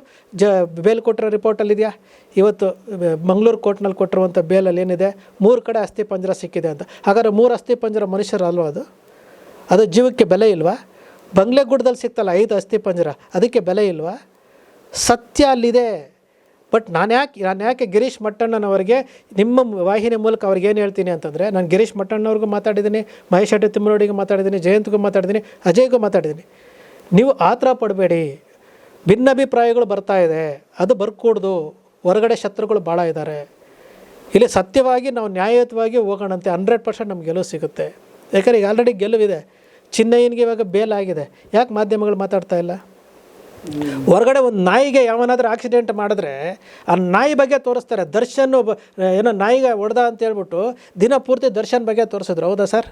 ಬೇಲ್ ಕೊಟ್ಟಿರೋ ರಿಪೋರ್ಟಲ್ಲಿದೆಯಾ? ಇವತ್ತು ಮಂಗಳೂರು ಕೋರ್ಟ್ನಲ್ಲಿ ಕೊಟ್ಟಿರುವಂಥ ಬೇಲಲ್ಲಿ ಏನಿದೆ? 3 ಕಡೆ ಅಸ್ಥಿಪಂಜರ ಸಿಕ್ಕಿದೆ ಅಂತ. ಹಾಗಾದ್ರೆ 3 ಅಸ್ಥಿಪಂಜರ ಮನುಷ್ಯರು ಅಲ್ವಾ? ಅದು ಜೀವಕ್ಕೆ ಬೆಲೆ ಇಲ್ವಾ? ಬಂಗ್ಲೆಗುಡ್ಡದಲ್ಲಿ ಸಿಗ್ತಲ್ಲ 5 ಅಸ್ಥಿಪಂಜರ, ಅದಕ್ಕೆ ಬೆಲೆ ಇಲ್ವಾ? ಸತ್ಯ ಅಲ್ಲಿದೆ. ಬಟ್ ನಾನು ಯಾಕೆ ಗಿರೀಶ್ ಮಟ್ಟಣ್ಣನವರಿಗೆ ನಿಮ್ಮ ವಾಹಿನಿ ಮೂಲಕ ಅವ್ರಿಗೆ ಏನು ಹೇಳ್ತೀನಿ ಅಂತಂದರೆ, ನಾನು ಗಿರೀಶ್ ಮಟ್ಟಣ್ಣವ್ರಿಗೂ ಮಾತಾಡಿದ್ದೀನಿ, ಮಹೇಶ್ ಶೆಟ್ಟಿ ತಿಮ್ಮನೋಡಿಗೂ ಮಾತಾಡಿದ್ದೀನಿ, ಜಯಂತ್ಗೂ ಮಾತಾಡಿದ್ದೀನಿ, ಅಜಯ್ಗೂ ಮಾತಾಡಿದ್ದೀನಿ. ನೀವು ಆತರ ಪಡಬೇಡಿ. ಭಿನ್ನಾಭಿಪ್ರಾಯಗಳು ಬರ್ತಾ ಇದೆ, ಅದು ಬರ್ಕೂಡ್ದು. ಹೊರಗಡೆ ಶತ್ರುಗಳು ಭಾಳ ಇದ್ದಾರೆ. ಇಲ್ಲಿ ಸತ್ಯವಾಗಿ ನಾವು ನ್ಯಾಯಯುತವಾಗಿ ಹೋಗೋಣಂತೆ 100% ನಮ್ಗೆ ಗೆಲುವು ಸಿಗುತ್ತೆ. ಯಾಕಂದರೆ ಈಗ ಆಲ್ರೆಡಿ ಗೆಲುವಿದೆ. ಚಿನ್ನಯ್ಯನಿಗೆ ಇವಾಗ ಬೇಲ್ ಆಗಿದೆ. ಯಾಕೆ ಮಾಧ್ಯಮಗಳು ಮಾತಾಡ್ತಾ ಇಲ್ಲ? ಹೊರಗಡೆ ಒಂದು ನಾಯಿಗೆ ಯಾವನಾದ್ರೂ ಆಕ್ಸಿಡೆಂಟ್ ಮಾಡಿದ್ರೆ ಆ ನಾಯಿ ಬಗ್ಗೆ ತೋರಿಸ್ತಾರೆ. ದರ್ಶನ್ ಏನೋ ನಾಯಿಗೆ ಹೊಡೆದ ಅಂತ ಹೇಳ್ಬಿಟ್ಟು ದಿನ ಪೂರ್ತಿ ದರ್ಶನ್ ಬಗ್ಗೆ ತೋರಿಸಿದ್ರು. ಹೌದಾ ಸರ್?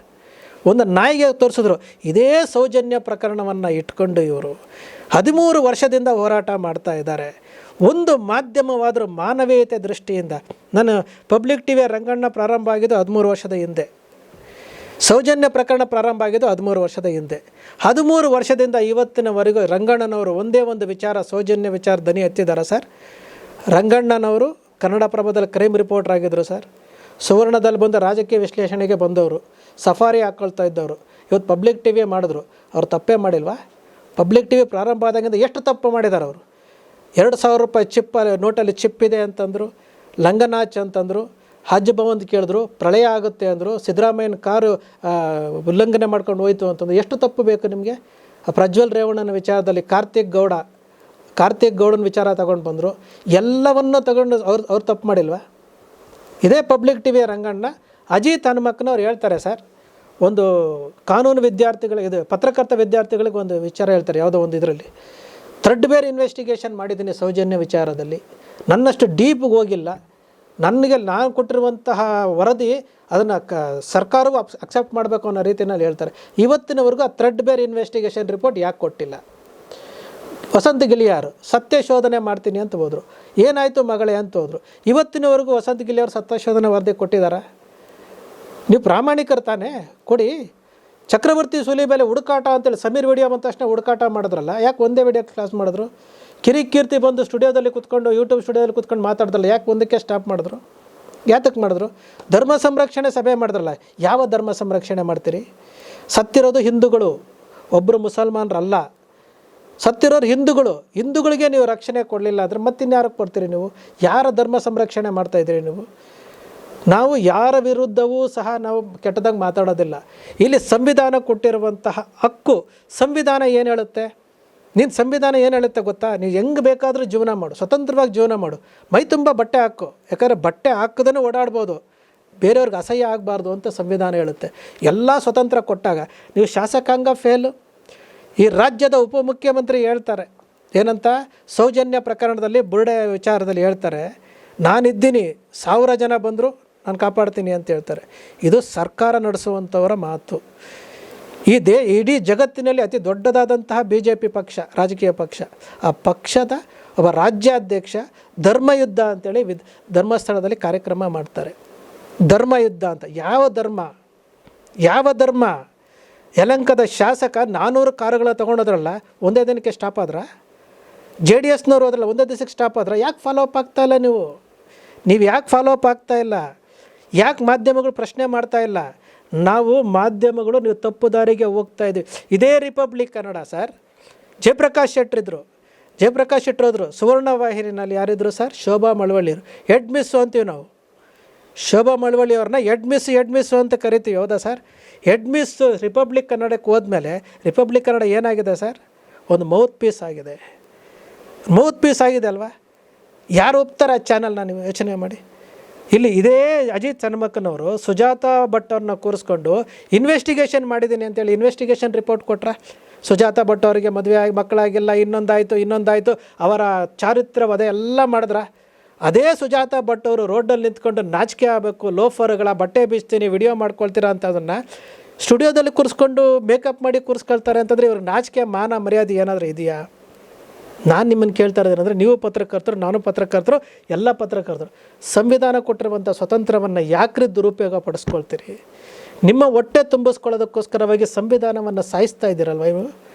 ಒಂದು ನಾಯಿಗೆ ತೋರಿಸಿದ್ರು. ಇದೇ ಸೌಜನ್ಯ ಪ್ರಕರಣವನ್ನು ಇಟ್ಕೊಂಡು ಇವರು 13 ವರ್ಷದಿಂದ ಹೋರಾಟ ಮಾಡ್ತಾ ಇದ್ದಾರೆ. ಒಂದು ಮಾಧ್ಯಮವಾದರೂ ಮಾನವೀಯತೆ ದೃಷ್ಟಿಯಿಂದ, ನಾನು ಪಬ್ಲಿಕ್ ಟಿವಿಯ ರಂಗಣ್ಣ ಪ್ರಾರಂಭ ಆಗಿದ್ದು 13 ವರ್ಷದ ಹಿಂದೆ, ಸೌಜನ್ಯ ಪ್ರಕರಣ ಪ್ರಾರಂಭ ಆಗಿದ್ದು 13 ವರ್ಷದ ಹಿಂದೆ. 13 ವರ್ಷದಿಂದ ಇವತ್ತಿನವರೆಗೂ ರಂಗಣ್ಣನವರು ಒಂದೇ ಒಂದು ವಿಚಾರ, ಸೌಜನ್ಯ ವಿಚಾರ ದನಿ ಎತ್ತಿದ್ದಾರೆ ಸರ್. ರಂಗಣ್ಣನವರು ಕನ್ನಡಪ್ರಭದಲ್ಲಿ ಕ್ರೈಮ್ ರಿಪೋರ್ಟರ್ ಆಗಿದ್ದರು ಸರ್. ಸುವರ್ಣದಲ್ಲಿ ಬಂದು ರಾಜಕೀಯ ವಿಶ್ಲೇಷಣೆಗೆ ಬಂದವರು, ಸಫಾರಿ ಹಾಕ್ಕೊಳ್ತಾ ಇದ್ದವರು. ಇವತ್ತು ಪಬ್ಲಿಕ್ ಟಿವಿ ಮಾಡಿದ್ರು. ಅವ್ರು ತಪ್ಪೇ ಮಾಡಿಲ್ವಾ? ಪಬ್ಲಿಕ್ ಟಿವಿ ಪ್ರಾರಂಭ ಆದಾಗಿಂದ ಎಷ್ಟು ತಪ್ಪು ಮಾಡಿದ್ದಾರೆ ಅವರು? 2,000 ರೂಪಾಯಿ ಚಿಪ್ ನೋಟಲ್ಲಿ ಚಿಪ್ ಇದೆ ಅಂತಂದರು, ಲಂಗನಾಚ್ ಅಂತಂದರು, ಹಜ್ ಭವಂದ್ ಕೇಳಿದ್ರು, ಪ್ರಳಯ ಆಗುತ್ತೆ ಅಂದರು, ಸಿದ್ದರಾಮಯ್ಯನ ಕಾರು ಉಲ್ಲಂಘನೆ ಮಾಡ್ಕೊಂಡು ಹೋಯ್ತು ಅಂತಂದು. ಎಷ್ಟು ತಪ್ಪು ಬೇಕು ನಿಮಗೆ? ಪ್ರಜ್ವಲ್ ರೇವಣ್ಣನ ವಿಚಾರದಲ್ಲಿ ಕಾರ್ತಿಕ್ ಗೌಡನ ವಿಚಾರ ತಗೊಂಡು ಬಂದರು. ಎಲ್ಲವನ್ನೂ ತಗೊಂಡು ಅವ್ರು ತಪ್ಪು ಮಾಡಿಲ್ವಾ? ಇದೇ ಪಬ್ಲಿಕ್ ಟಿವಿಯ ರಂಗಣ್ಣ ಅಜಿತ್ ಹನುಮಕ್ಕನವ್ರು ಹೇಳ್ತಾರೆ ಸರ್, ಒಂದು ಕಾನೂನು ವಿದ್ಯಾರ್ಥಿಗಳಿಗೆ, ಇದು ಪತ್ರಕರ್ತ ವಿದ್ಯಾರ್ಥಿಗಳಿಗೆ ಒಂದು ವಿಚಾರ ಹೇಳ್ತಾರೆ. ಯಾವುದೋ ಒಂದು ಇದರಲ್ಲಿ ಥ್ರೆಡ್ಬೇರ್ ಇನ್ವೆಸ್ಟಿಗೇಷನ್ ಮಾಡಿದ್ದೀನಿ ಸೌಜನ್ಯ ವಿಚಾರದಲ್ಲಿ, ನನ್ನಷ್ಟು ಡೀಪ್ಗೆ ಹೋಗಿಲ್ಲ, ನಾನು ಕೊಟ್ಟಿರುವಂತಹ ವರದಿ ಅದನ್ನು ಸರ್ಕಾರವು ಅಕ್ಸೆಪ್ಟ್ ಮಾಡಬೇಕು ಅನ್ನೋ ರೀತಿಯಲ್ಲಿ ಹೇಳ್ತಾರೆ. ಇವತ್ತಿನವರೆಗೂ ಆ ಥ್ರೆಡ್ಬೇರ್ ಇನ್ವೆಸ್ಟಿಗೇಷನ್ ರಿಪೋರ್ಟ್ ಯಾಕೆ ಕೊಟ್ಟಿಲ್ಲ? ವಸಂತ ಗಿಳಿಯಾರು ಸತ್ಯ ಶೋಧನೆ ಮಾಡ್ತೀನಿ ಅಂತ ಹೋದರು. ಏನಾಯಿತು ಮಗಳೇ ಅಂತ ಹೋದರು. ಇವತ್ತಿನವರೆಗೂ ವಸಂತ ಗಿಳಿಯವರು ಸತ್ಯ ಶೋಧನೆ ವರದಿ ಕೊಟ್ಟಿದ್ದಾರಾ? ನೀವು ಪ್ರಾಮಾಣಿಕರು ತಾನೇ, ಕೊಡಿ. ಚಕ್ರವರ್ತಿ ಸುಲಿಬೇಲೆ ಹುಡುಕಾಟ ಅಂತೇಳಿ ಸಮೀರ್ ವಿಡಿಯೋ ಬಂದ ತಕ್ಷಣ ಹುಡುಕಾಟ ಮಾಡಿದ್ರಲ್ಲ, ಯಾಕೆ ಒಂದೇ ವಿಡಿಯೋ ಕ್ಲಾಸ್ ಮಾಡಿದ್ರು? ಕಿರಿಕೀರ್ತಿ ಬಂದು ಸ್ಟುಡಿಯೋದಲ್ಲಿ ಕೂತ್ಕೊಂಡು, ಯೂಟ್ಯೂಬ್ ಸ್ಟುಡಿಯೋದಲ್ಲಿ ಕೂತ್ಕೊಂಡು ಮಾತಾಡಿದ್ರಲ್ಲ, ಯಾಕೆ ಒಂದಕ್ಕೆ ಸ್ಟಾಪ್ ಮಾಡಿದ್ರು? ಯಾತಕ್ಕೆ ಮಾಡಿದ್ರು? ಧರ್ಮ ಸಂರಕ್ಷಣೆ ಸಭೆ ಮಾಡಿದ್ರಲ್ಲ, ಯಾವ ಧರ್ಮ ಸಂರಕ್ಷಣೆ ಮಾಡ್ತೀರಿ? ಸತ್ತಿರೋದು ಹಿಂದೂಗಳು, ಒಬ್ಬರು ಮುಸಲ್ಮಾನರಲ್ಲ. ಸತ್ತಿರೋರು ಹಿಂದೂಗಳಿಗೆ ನೀವು ರಕ್ಷಣೆ ಕೊಡಲಿಲ್ಲ ಅಂದರೆ ಮತ್ತಿನ್ಯಾರಕ್ಕೆ ಕೊಡ್ತೀರಿ ನೀವು? ಯಾರ ಧರ್ಮ ಸಂರಕ್ಷಣೆ ಮಾಡ್ತಾಯಿದ್ದೀರಿ ನೀವು? ನಾವು ಯಾರ ವಿರುದ್ಧವೂ ಸಹ ನಾವು ಕೆಟ್ಟದಾಗಿ ಮಾತಾಡೋದಿಲ್ಲ. ಇಲ್ಲಿ ಸಂವಿಧಾನ ಕೊಟ್ಟಿರುವಂತಹ ಹಕ್ಕು, ಸಂವಿಧಾನ ಏನು ಹೇಳುತ್ತೆ? ನೀನು ಸಂವಿಧಾನ ಏನು ಹೇಳುತ್ತೆ ಗೊತ್ತಾ? ನೀವು ಹೆಂಗೆ ಬೇಕಾದರೂ ಜೀವನ ಮಾಡು, ಸ್ವತಂತ್ರವಾಗಿ ಜೀವನ ಮಾಡು, ಮೈ ತುಂಬ ಬಟ್ಟೆ ಹಾಕು. ಯಾಕಂದರೆ ಬಟ್ಟೆ ಹಾಕದೇ ಓಡಾಡ್ಬೋದು, ಬೇರೆಯವ್ರಿಗೆ ಅಸಹ್ಯ ಆಗಬಾರ್ದು ಅಂತ ಸಂವಿಧಾನ ಹೇಳುತ್ತೆ. ಎಲ್ಲ ಸ್ವತಂತ್ರ ಕೊಟ್ಟಾಗ ನೀವು ಶಾಸಕಾಂಗ ಫೇಲು. ಈ ರಾಜ್ಯದ ಉಪಮುಖ್ಯಮಂತ್ರಿ ಹೇಳ್ತಾರೆ ಏನಂತ, ಸೌಜನ್ಯ ಪ್ರಕರಣದಲ್ಲಿ ಬುರುಡೆ ವಿಚಾರದಲ್ಲಿ ಹೇಳ್ತಾರೆ, ನಾನಿದ್ದೀನಿ, 1000 ಜನ ಬಂದರು ನಾನು ಕಾಪಾಡ್ತೀನಿ ಅಂತ ಹೇಳ್ತಾರೆ. ಇದು ಸರ್ಕಾರ ನಡೆಸುವಂಥವರ ಮಾತು. ಇಡೀ ಜಗತ್ತಿನಲ್ಲಿ ಅತಿ ದೊಡ್ಡದಾದಂತಹ BJP ಪಕ್ಷ, ರಾಜಕೀಯ ಪಕ್ಷ, ಆ ಪಕ್ಷದ ಒಬ್ಬ ರಾಜ್ಯಾಧ್ಯಕ್ಷ ಧರ್ಮಯುದ್ಧ ಅಂತೇಳಿ ಧರ್ಮಸ್ಥಳದಲ್ಲಿ ಕಾರ್ಯಕ್ರಮ ಮಾಡ್ತಾರೆ. ಧರ್ಮಯುದ್ಧ ಅಂತ ಯಾವ ಧರ್ಮ? ಯಲಂಕದ ಶಾಸಕ 400 ಕಾರುಗಳ ತೊಗೊಂಡೋದ್ರಲ್ಲ, ಒಂದೇ ದಿನಕ್ಕೆ ಸ್ಟಾಪ್ ಆದ್ರ? JDSನವ್ರು ಹೋದ್ರಲ್ಲ, ಒಂದೇ ದಿವಸಕ್ಕೆ ಸ್ಟಾಪ್ ಆದ್ರ? ಯಾಕೆ ಫಾಲೋ ಅಪ್ ಆಗ್ತಾಯಿಲ್ಲ ನೀವು ಯಾಕೆ ಫಾಲೋ ಅಪ್ ಆಗ್ತಾಯಿಲ್ಲ? ಯಾಕೆ ಮಾಧ್ಯಮಗಳು ಪ್ರಶ್ನೆ ಮಾಡ್ತಾಯಿಲ್ಲ? ನಾವು ಮಾಧ್ಯಮಗಳು ನೀವು ತಪ್ಪು ದಾರಿಗೆ ಹೋಗ್ತಾ ಇದ್ದೀವಿ. ಇದೇ ರಿಪಬ್ಲಿಕ್ ಕನ್ನಡ ಸರ್, ಜಯಪ್ರಕಾಶ್ ಶೆಟ್ಟರಿದ್ದರು, ಜಯಪ್ರಕಾಶ್ ಶೆಟ್ಟರು ಹೋದರು. ಸುವರ್ಣ ವಾಹಿನಿನಲ್ಲಿ ಯಾರಿದ್ರು ಸರ್? ಶೋಭಾ ಮಳವಳ್ಳಿಯವರು. ಹೆಡ್ ಮಿಸ್ಸು ಅಂತೀವಿ ನಾವು. ಶೋಭಾ ಮಳವಳ್ಳಿ ಅವ್ರನ್ನ ಹೆಡ್ ಮಿಸ್ಸು ಅಂತ ಕರಿತೀವಿ, ಹೌದಾ ಸರ್? ಹೆಡ್ ಮಿಸ್ಸು ರಿಪಬ್ಲಿಕ್ ಕನ್ನಡಕ್ಕೆ ಹೋದ್ಮೇಲೆ ರಿಪಬ್ಲಿಕ್ ಕನ್ನಡ ಏನಾಗಿದೆ ಸರ್? ಒಂದು ಮೌತ್ ಪೀಸ್ ಆಗಿದೆ. ಮೌತ್ ಪೀಸ್ ಆಗಿದೆ ಅಲ್ವಾ? ಯಾರು ಒಪ್ತಾರೆ ಆ ಚಾನಲ್ನ? ನೀವು ಯೋಚನೆ ಮಾಡಿ. ಇಲ್ಲಿ ಇದೇ ಅಜಿತ್ ಹನುಮಕ್ಕನವರು ಸುಜಾತಾ ಭಟ್ ಅವ್ರನ್ನ ಕೂರಿಸ್ಕೊಂಡು ಇನ್ವೆಸ್ಟಿಗೇಷನ್ ಮಾಡಿದ್ದೀನಿ ಅಂತೇಳಿ ಇನ್ವೆಸ್ಟಿಗೇಷನ್ ರಿಪೋರ್ಟ್ ಕೊಟ್ರ. ಸುಜಾತಾ ಭಟ್ ಅವರಿಗೆ ಮದುವೆ ಆಗಿ ಮಕ್ಕಳಾಗಿಲ್ಲ, ಇನ್ನೊಂದಾಯಿತು, ಅವರ ಚಾರಿತ್ರ ವಧೆ ಎಲ್ಲ ಮಾಡಿದ್ರ. ಅದೇ ಸುಜಾತಾ ಭಟ್ ಅವರು ರೋಡಲ್ಲಿ ನಿಂತ್ಕೊಂಡು ನಾಚಿಕೆ ಆಗಬೇಕು, ಲೋಫರ್ಗಳ ಬಟ್ಟೆ ಬೀಸ್ತೀನಿ, ವಿಡಿಯೋ ಮಾಡ್ಕೊಳ್ತೀರಾ ಅಂತ ಅದನ್ನು ಸ್ಟುಡಿಯೋದಲ್ಲಿ ಕೂರಿಸ್ಕೊಂಡು ಮೇಕಪ್ ಮಾಡಿ ಕೂರಿಸ್ಕೊಳ್ತಾರೆ ಅಂತಂದರೆ ಇವ್ರಿಗೆ ನಾಚಿಕೆ ಮಾನ ಮರ್ಯಾದೆ ಏನಾದರೂ ಇದೆಯಾ? ನಾನು ನಿಮ್ಮನ್ನು ಕೇಳ್ತಾ ಇರೋದೇನೆಂದರೆ, ನೀವು ಪತ್ರಕರ್ತರು, ನಾನು ಪತ್ರಕರ್ತರು, ಎಲ್ಲ ಪತ್ರಕರ್ತರು, ಸಂವಿಧಾನ ಕೊಟ್ಟಿರುವಂಥ ಸ್ವತಂತ್ರವನ್ನು ಯಾಕ್ರಿ ದುರುಪಯೋಗ ಪಡಿಸ್ಕೊಳ್ತೀರಿ? ನಿಮ್ಮ ಹೊಟ್ಟೆ ತುಂಬಿಸ್ಕೊಳ್ಳೋದಕ್ಕೋಸ್ಕರವಾಗಿ ಸಂವಿಧಾನವನ್ನು ಸಾಯಿಸ್ತಾ ಇದ್ದೀರಲ್ವ ಇವು?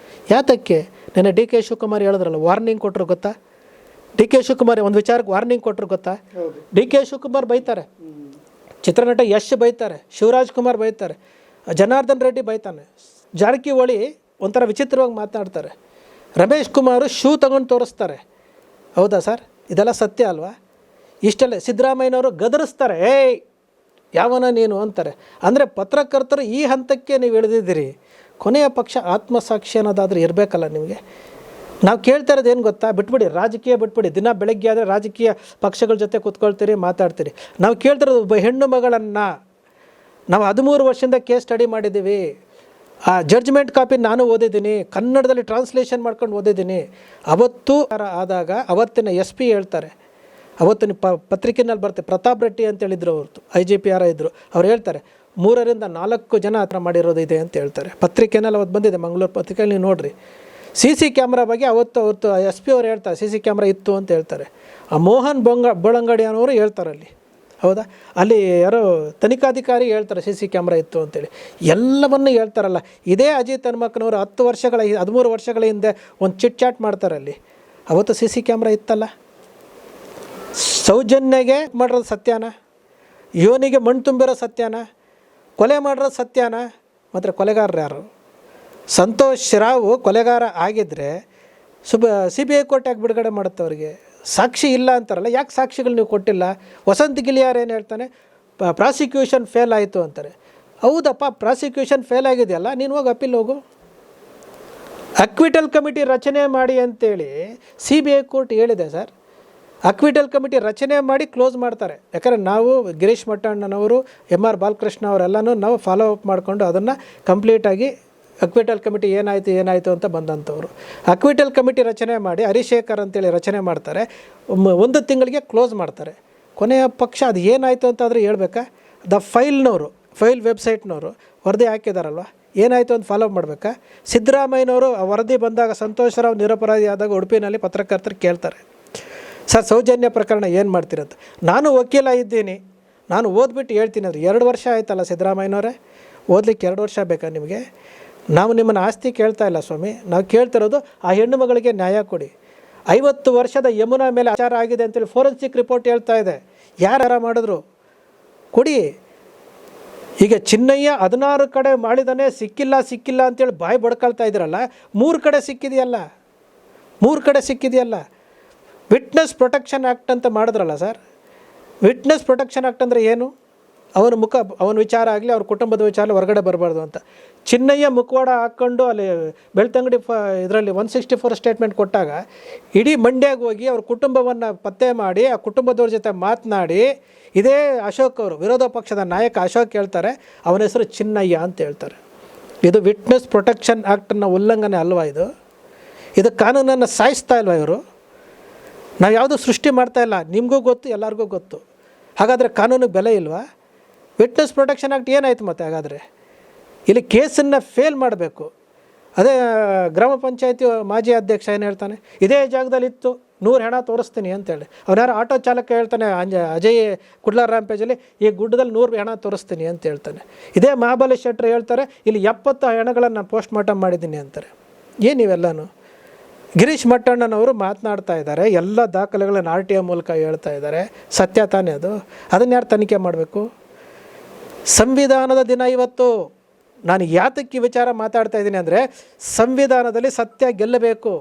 ಯಾತಕ್ಕೆ? ನೆನ್ನೆ ಡಿ ಕೆ ಶಿವಕುಮಾರ್ ಹೇಳಿದ್ರಲ್ಲ, ವಾರ್ನಿಂಗ್ ಕೊಟ್ಟರು ಗೊತ್ತಾ? ಡಿ ಕೆ ಶಿವಕುಮಾರ್ ಒಂದು ವಿಚಾರಕ್ಕೆ ವಾರ್ನಿಂಗ್ ಕೊಟ್ಟರು ಗೊತ್ತಾ? ಡಿ ಕೆ ಶಿವಕುಮಾರ್ ಬೈತಾರೆ, ಚಿತ್ರನಟ ಯಶ್ ಬೈತಾರೆ, ಶಿವರಾಜ್ ಕುಮಾರ್ ಬೈತಾರೆ, ಜನಾರ್ದನ್ ರೆಡ್ಡಿ ಬೈತಾನೆ, ಜಾರಕಿಹೊಳಿ ಒಂಥರ ವಿಚಿತ್ರವಾಗಿ ಮಾತನಾಡ್ತಾರೆ, ರಮೇಶ್ ಕುಮಾರು ಶೂ ತಗೊಂಡು ತೋರಿಸ್ತಾರೆ, ಹೌದಾ ಸರ್? ಇದೆಲ್ಲ ಸತ್ಯ ಅಲ್ವಾ? ಇಷ್ಟೆಲ್ಲ ಸಿದ್ದರಾಮಯ್ಯನವರು ಗದರಿಸ್ತಾರೆ, ಏಯ್ ಯಾವನ ನೀನು ಅಂತಾರೆ. ಅಂದರೆ ಪತ್ರಕರ್ತರು ಈ ಹಂತಕ್ಕೆ ನೀವು ಇಳಿದಿದ್ದೀರಿ. ಕೊನೆಯ ಪಕ್ಷ ಆತ್ಮಸಾಕ್ಷಿ ಅನ್ನೋದಾದರೂ ಇರಬೇಕಲ್ಲ ನಿಮಗೆ. ನಾವು ಕೇಳ್ತಾ ಇರೋದು ಏನು ಗೊತ್ತಾ? ಬಿಟ್ಬಿಡಿ, ರಾಜಕೀಯ ಬಿಟ್ಬಿಡಿ. ದಿನ ಬೆಳಗ್ಗೆ ಆದರೆ ರಾಜಕೀಯ ಪಕ್ಷಗಳ ಜೊತೆ ಕೂತ್ಕೊಳ್ತೀರಿ, ಮಾತಾಡ್ತೀರಿ. ನಾವು ಕೇಳ್ತಿರೋದು ಒಬ್ಬ ಹೆಣ್ಣು ಮಗಳನ್ನು ನಾವು 13 ವರ್ಷದಿಂದ ಕೇಸ್ ಸ್ಟಡಿ ಮಾಡಿದ್ದೀವಿ. ಆ ಜಡ್ಜ್ಮೆಂಟ್ ಕಾಪಿ ನಾನು ಓದಿದ್ದೀನಿ, ಕನ್ನಡದಲ್ಲಿ ಟ್ರಾನ್ಸ್ಲೇಷನ್ ಮಾಡ್ಕೊಂಡು ಓದಿದ್ದೀನಿ. ಅವತ್ತು ಆದಾಗ ಅವತ್ತಿನ SP ಹೇಳ್ತಾರೆ, ಅವತ್ತಿನ ಪತ್ರಿಕೆಯಲ್ಲಿ ಬರುತ್ತೆ, ಪ್ರತಾಪ್ ರೆಡ್ಡಿ ಅಂತ ಹೇಳಿದ್ರು, ಅವ್ರದ್ದು IGPR ಇದ್ದರು. ಅವ್ರು ಹೇಳ್ತಾರೆ 3 ರಿಂದ 4 ಜನ ಆ ಥರ ಮಾಡಿರೋದು ಇದೆ ಅಂತ ಹೇಳ್ತಾರೆ. ಪತ್ರಿಕೆನಲ್ಲಿ ಅವತ್ತು ಬಂದಿದೆ, ಮಂಗಳೂರು ಪತ್ರಿಕೆಯಲ್ಲಿ ನೀವು ನೋಡಿರಿ. CC ಕ್ಯಾಮ್ರಾ ಬಗ್ಗೆ ಅವತ್ತು SP ಅವ್ರು ಹೇಳ್ತಾರೆ, CC ಕ್ಯಾಮ್ರಾ ಇತ್ತು ಅಂತ ಹೇಳ್ತಾರೆ. ಆ ಮೋಹನ್ ಬೋಳಂಗಡಿ ಅನ್ನೋರು ಹೇಳ್ತಾರೆ ಅಲ್ಲಿ, ಹೌದಾ? ಅಲ್ಲಿ ಯಾರೋ ತನಿಖಾಧಿಕಾರಿ ಹೇಳ್ತಾರೆ CC ಕ್ಯಾಮ್ರಾ ಇತ್ತು ಅಂತೇಳಿ. ಎಲ್ಲವನ್ನೂ ಹೇಳ್ತಾರಲ್ಲ. ಇದೇ ಅಜಿತ್ ಹನುಮಕ್ಕನವರು 13 ವರ್ಷಗಳ ಹಿಂದೆ ಒಂದು ಚಿಟ್ ಚಾಟ್ ಮಾಡ್ತಾರೆ ಅಲ್ಲಿ. ಅವತ್ತು CC ಕ್ಯಾಮ್ರಾ ಇತ್ತಲ್ಲ. ಸೌಜನ್ಯಗೆ ಮಾಡಿರೋದು ಸತ್ಯನ? ಯೋನಿಗೆ ಮಣ್ಣು ತುಂಬಿರೋ ಸತ್ಯನ? ಕೊಲೆ ಮಾಡಿರೋದು ಸತ್ಯನ? ಮತ್ತು ಕೊಲೆಗಾರರು ಯಾರು? ಸಂತೋಷ್ ರಾವ್ ಕೊಲೆಗಾರ ಆಗಿದ್ದರೆ CBI ಕೋರ್ಟಾಗಿ ಬಿಡುಗಡೆ ಮಾಡುತ್ತೆ ಅವ್ರಿಗೆ. ಸಾಕ್ಷಿ ಇಲ್ಲ ಅಂತಾರಲ್ಲ, ಯಾಕೆ ಸಾಕ್ಷಿಗಳು ನೀವು ಕೊಟ್ಟಿಲ್ಲ? ವಸಂತ್ ಗಿಲಿಯಾರ್ ಏನು ಹೇಳ್ತಾನೆ? ಪ್ರಾಸಿಕ್ಯೂಷನ್ ಫೇಲ್ ಆಯಿತು ಅಂತಾರೆ. ಹೌದಪ್ಪ, ಪ್ರಾಸಿಕ್ಯೂಷನ್ ಫೇಲ್ ಆಗಿದೆಯಲ್ಲ, ನೀನು ಹೋಗಿ ಅಪೀಲ್ ಹೋಗು. ಅಕ್ವಿಟಲ್ ಕಮಿಟಿ ರಚನೆ ಮಾಡಿ ಅಂತೇಳಿ CBI ಕೋರ್ಟ್ ಹೇಳಿದೆ ಸರ್. ಅಕ್ವಿಟಲ್ ಕಮಿಟಿ ರಚನೆ ಮಾಡಿ ಕ್ಲೋಸ್ ಮಾಡ್ತಾರೆ. ಯಾಕಂದರೆ ನಾವು ಗಿರೀಶ್ ಮಟ್ಟಣ್ಣನವರು, MR ಬಾಲಕೃಷ್ಣ ಅವರೆಲ್ಲನೂ ನಾವು ಫಾಲೋ ಅಪ್ ಮಾಡಿಕೊಂಡು ಅದನ್ನು ಕಂಪ್ಲೀಟಾಗಿ ಅಕ್ವಿಟಲ್ ಕಮಿಟಿ ಏನಾಯಿತು ಅಂತ ಬಂದಂಥವ್ರು. ಅಕ್ವಿಟಲ್ ಕಮಿಟಿ ರಚನೆ ಮಾಡಿ ಹರಿಶೇಖರ್ ಅಂತೇಳಿ ರಚನೆ ಮಾಡ್ತಾರೆ. 1 ತಿಂಗಳಿಗೆ ಕ್ಲೋಸ್ ಮಾಡ್ತಾರೆ. ಕೊನೆಯ ಪಕ್ಷ ಅದು ಏನಾಯಿತು ಅಂತಾದರೂ ಹೇಳ್ಬೇಕಾ? ಫೈಲ್ ವೆಬ್ಸೈಟ್ನವರು ವರದಿ ಹಾಕಿದಾರಲ್ವ, ಏನಾಯಿತು ಅಂತ ಫಾಲೋ ಮಾಡಬೇಕಾ? ಸಿದ್ದರಾಮಯ್ಯನವರು ಆ ವರದಿ ಬಂದಾಗ ಸಂತೋಷ್ ರಾವ್ ನಿರಪರಾಧಿ ಆದಾಗ ಉಡುಪಿನಲ್ಲಿ ಪತ್ರಕರ್ತರು ಕೇಳ್ತಾರೆ, ಸರ್ ಸೌಜನ್ಯ ಪ್ರಕರಣ ಏನು ಮಾಡ್ತೀರಂತ. ನಾನು ವಕೀಲ ಇದ್ದೀನಿ, ನಾನು ಓದ್ಬಿಟ್ಟು ಹೇಳ್ತೀನಿ. ಅದು 2 ವರ್ಷ ಆಯ್ತಲ್ಲ ಸಿದ್ದರಾಮಯ್ಯನವರೇ, ಓದಲಿಕ್ಕೆ 2 ವರ್ಷ ಬೇಕಾ ನಿಮಗೆ? ನಾವು ನಿಮ್ಮನ್ನು ಆಸ್ತಿ ಕೇಳ್ತಾ ಇಲ್ಲ ಸ್ವಾಮಿ, ನಾವು ಕೇಳ್ತಿರೋದು ಆ ಹೆಣ್ಣು ಮಗಳಿಗೆ ನ್ಯಾಯ ಕೊಡಿ. 50 ವರ್ಷದ ಯಮುನಾ ಮೇಲೆ ಆಚಾರ ಆಗಿದೆ ಅಂತೇಳಿ ಫೋರೆನ್ಸಿಕ್ ರಿಪೋರ್ಟ್ ಹೇಳ್ತಾ ಇದೆ. ಯಾರು ಮಾಡಿದ್ರು ಕೊಡಿ. ಈಗ ಚಿನ್ನಯ್ಯ 16 ಕಡೆ ಮಾಡಿದಾನೆ, ಸಿಕ್ಕಿಲ್ಲ ಅಂತೇಳಿ ಬಾಯಿ ಬಡ್ಕೊಳ್ತಾ ಇದ್ದೀರಲ್ಲ, 3 ಕಡೆ ಸಿಕ್ಕಿದೆಯಲ್ಲ. ವಿಟ್ನೆಸ್ ಪ್ರೊಟೆಕ್ಷನ್ ಆ್ಯಕ್ಟ್ ಅಂತ ಮಾಡಿದ್ರಲ್ಲ ಸರ್. ವಿಟ್ನೆಸ್ ಪ್ರೊಟೆಕ್ಷನ್ ಆ್ಯಕ್ಟ್ ಅಂದರೆ ಏನು? ಅವನ ವಿಚಾರ ಆಗಲಿ, ಅವ್ರ ಕುಟುಂಬದ ವಿಚಾರ ಹೊರಗಡೆ ಬರಬಾರ್ದು ಅಂತ. ಚಿನ್ನಯ್ಯ ಮುಖವಾಡ ಹಾಕ್ಕೊಂಡು ಅಲ್ಲಿ ಬೆಳ್ತಂಗಡಿ ಇದರಲ್ಲಿ 164 ಸ್ಟೇಟ್ಮೆಂಟ್ ಕೊಟ್ಟಾಗ ಇಡೀ ಮಂಡ್ಯಗೆ ಹೋಗಿ ಅವ್ರ ಕುಟುಂಬವನ್ನು ಪತ್ತೆ ಮಾಡಿ ಆ ಕುಟುಂಬದವ್ರ ಜೊತೆ ಮಾತನಾಡಿ, ಇದೇ ಅಶೋಕ್ ಅವರು, ವಿರೋಧ ಪಕ್ಷದ ನಾಯಕ ಅಶೋಕ್ ಹೇಳ್ತಾರೆ, ಅವನ ಹೆಸರು ಚಿನ್ನಯ್ಯ ಅಂತ ಹೇಳ್ತಾರೆ. ಇದು ವಿಟ್ನೆಸ್ ಪ್ರೊಟೆಕ್ಷನ್ ಆ್ಯಕ್ಟನ್ನು ಉಲ್ಲಂಘನೆ ಅಲ್ವಾ? ಇದು ಕಾನೂನನ್ನು ಸಾಯಿಸ್ತಾ ಇಲ್ವಾ ಇವರು? ನಾವು ಯಾವುದು ಸೃಷ್ಟಿ ಮಾಡ್ತಾ ಇಲ್ಲ, ನಿಮಗೂ ಗೊತ್ತು, ಎಲ್ಲರಿಗೂ ಗೊತ್ತು. ಹಾಗಾದರೆ ಕಾನೂನಿಗೆ ಬೆಲೆ ಇಲ್ವಾ? ವಿಟ್ನೆಸ್ ಪ್ರೊಟೆಕ್ಷನ್ ಆ್ಯಕ್ಟ್ ಏನಾಯಿತು ಮತ್ತೆ? ಹಾಗಾದರೆ ಇಲ್ಲಿ ಕೇಸನ್ನು ಫೇಲ್ ಮಾಡಬೇಕು. ಅದೇ ಗ್ರಾಮ ಪಂಚಾಯತಿ ಮಾಜಿ ಅಧ್ಯಕ್ಷ ಏನು ಹೇಳ್ತಾನೆ, ಇದೇ ಜಾಗದಲ್ಲಿ ಇತ್ತು 100 ಹೆಣ ತೋರಿಸ್ತೀನಿ ಅಂತೇಳಿ. ಅವನಾರು ಆಟೋ ಚಾಲಕ ಹೇಳ್ತಾನೆ, ಅಜಯ್ ಕುಡ್ಲಾರ್ ರಾಂಪೇಜಲ್ಲಿ, ಈ ಗುಡ್ಡದಲ್ಲಿ 100 ಹೆಣ ತೋರಿಸ್ತೀನಿ ಅಂತ ಹೇಳ್ತಾನೆ. ಇದೇ ಮಹಾಬಲೇಶ್ ಶೆಟ್ಟರು ಹೇಳ್ತಾರೆ, ಇಲ್ಲಿ 70 ಹೆಣಗಳನ್ನು ಪೋಸ್ಟ್ ಮಾರ್ಟಮ್ ಮಾಡಿದ್ದೀನಿ ಅಂತಾರೆ. ಏನು ಇವೆಲ್ಲನೂ? ಗಿರೀಶ್ ಮಟ್ಟಣ್ಣನವರು ಮಾತನಾಡ್ತಾ ಇದ್ದಾರೆ, ಎಲ್ಲ ದಾಖಲೆಗಳನ್ನು RTI ಮೂಲಕ ಹೇಳ್ತಾ ಇದ್ದಾರೆ. ಸತ್ಯ ತಾನೇ ಅದು? ಅದನ್ನು ಯಾರು ತನಿಖೆ ಮಾಡಬೇಕು? ಸಂವಿಧಾನದ ದಿನ ಇವತ್ತು. ನಾನು ಯಾತಕ್ಕೆ ವಿಚಾರ ಮಾತಾಡ್ತಾ ಇದ್ದೀನಿ ಅಂದರೆ, ಸಂವಿಧಾನದಲ್ಲಿ ಸತ್ಯ ಗೆಲ್ಲಬೇಕು,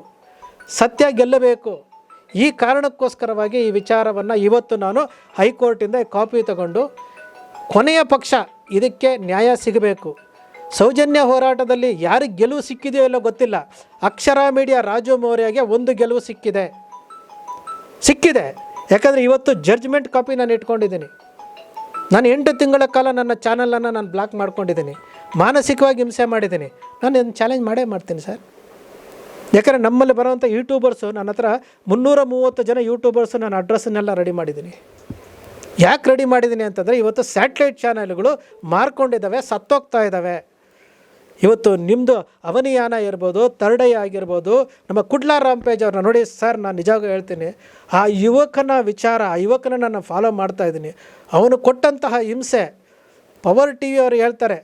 ಸತ್ಯ ಗೆಲ್ಲಬೇಕು. ಈ ಕಾರಣಕ್ಕೋಸ್ಕರವಾಗಿ ಈ ವಿಚಾರವನ್ನು ಇವತ್ತು ನಾನು ಹೈಕೋರ್ಟಿಂದ ಕಾಪಿ ತಗೊಂಡು, ಕೊನೆಯ ಪಕ್ಷ ಇದಕ್ಕೆ ನ್ಯಾಯ ಸಿಗಬೇಕು. ಸೌಜನ್ಯ ಹೋರಾಟದಲ್ಲಿ ಯಾರಿಗೆ ಗೆಲುವು ಸಿಕ್ಕಿದೆಯೋ ಇಲ್ಲೋ ಗೊತ್ತಿಲ್ಲ. ಅಕ್ಷರ ಮೀಡಿಯಾ ರಾಜು ಮೌರ್ಯಗೆ ಒಂದು ಗೆಲುವು ಸಿಕ್ಕಿದೆ. ಯಾಕಂದರೆ ಇವತ್ತು ಜಡ್ಜ್ಮೆಂಟ್ ಕಾಪಿ ನಾನು ಇಟ್ಕೊಂಡಿದ್ದೀನಿ. ನಾನು 8 ತಿಂಗಳ ಕಾಲ ನನ್ನ ಚಾನಲನ್ನು ನಾನು ಬ್ಲಾಕ್ ಮಾಡ್ಕೊಂಡಿದ್ದೀನಿ, ಮಾನಸಿಕವಾಗಿ ಹಿಂಸೆ ಮಾಡಿದ್ದೀನಿ. ನಾನು ಇದನ್ನು ಚಾಲೆಂಜ್ ಮಾಡೇ ಮಾಡ್ತೀನಿ ಸರ್. ಯಾಕಂದರೆ ನಮ್ಮಲ್ಲಿ ಬರೋವಂಥ ಯೂಟ್ಯೂಬರ್ಸು, ನನ್ನ ಹತ್ರ 330 ಜನ ಯೂಟ್ಯೂಬರ್ಸು ನಾನು ಅಡ್ರೆಸ್ಸನ್ನೆಲ್ಲ ರೆಡಿ ಮಾಡಿದ್ದೀನಿ. ಯಾಕೆ ರೆಡಿ ಮಾಡಿದ್ದೀನಿ ಅಂತಂದರೆ, ಇವತ್ತು ಸ್ಯಾಟಲೈಟ್ ಚಾನಲ್ಗಳು ಮಾರ್ಕೊಂಡಿದ್ದಾವೆ, ಸತ್ತೋಗ್ತಾ ಇದ್ದಾವೆ. ಇವತ್ತು ನಿಮ್ಮದು ಅವನಿಯಾನ ಇರ್ಬೋದು, ತರ್ಡೈ ಆಗಿರ್ಬೋದು, ನಮ್ಮ ಕುಡ್ಲಾ ರಾಂಪೇಜ್ ಅವ್ರನ್ನ ನೋಡಿ ಸರ್. ನಾನು ನಿಜವಾಗಿ ಹೇಳ್ತೀನಿ, ಆ ಯುವಕನ ವಿಚಾರ, ಆ ಯುವಕನ ನಾನು ಫಾಲೋ ಮಾಡ್ತಾಯಿದ್ದೀನಿ. ಅವನು ಕೊಟ್ಟಂತಹ ಹಿಂಸೆ ಪವರ್ ಟಿ ವಿ ಅವರು ಹೇಳ್ತಾರೆ,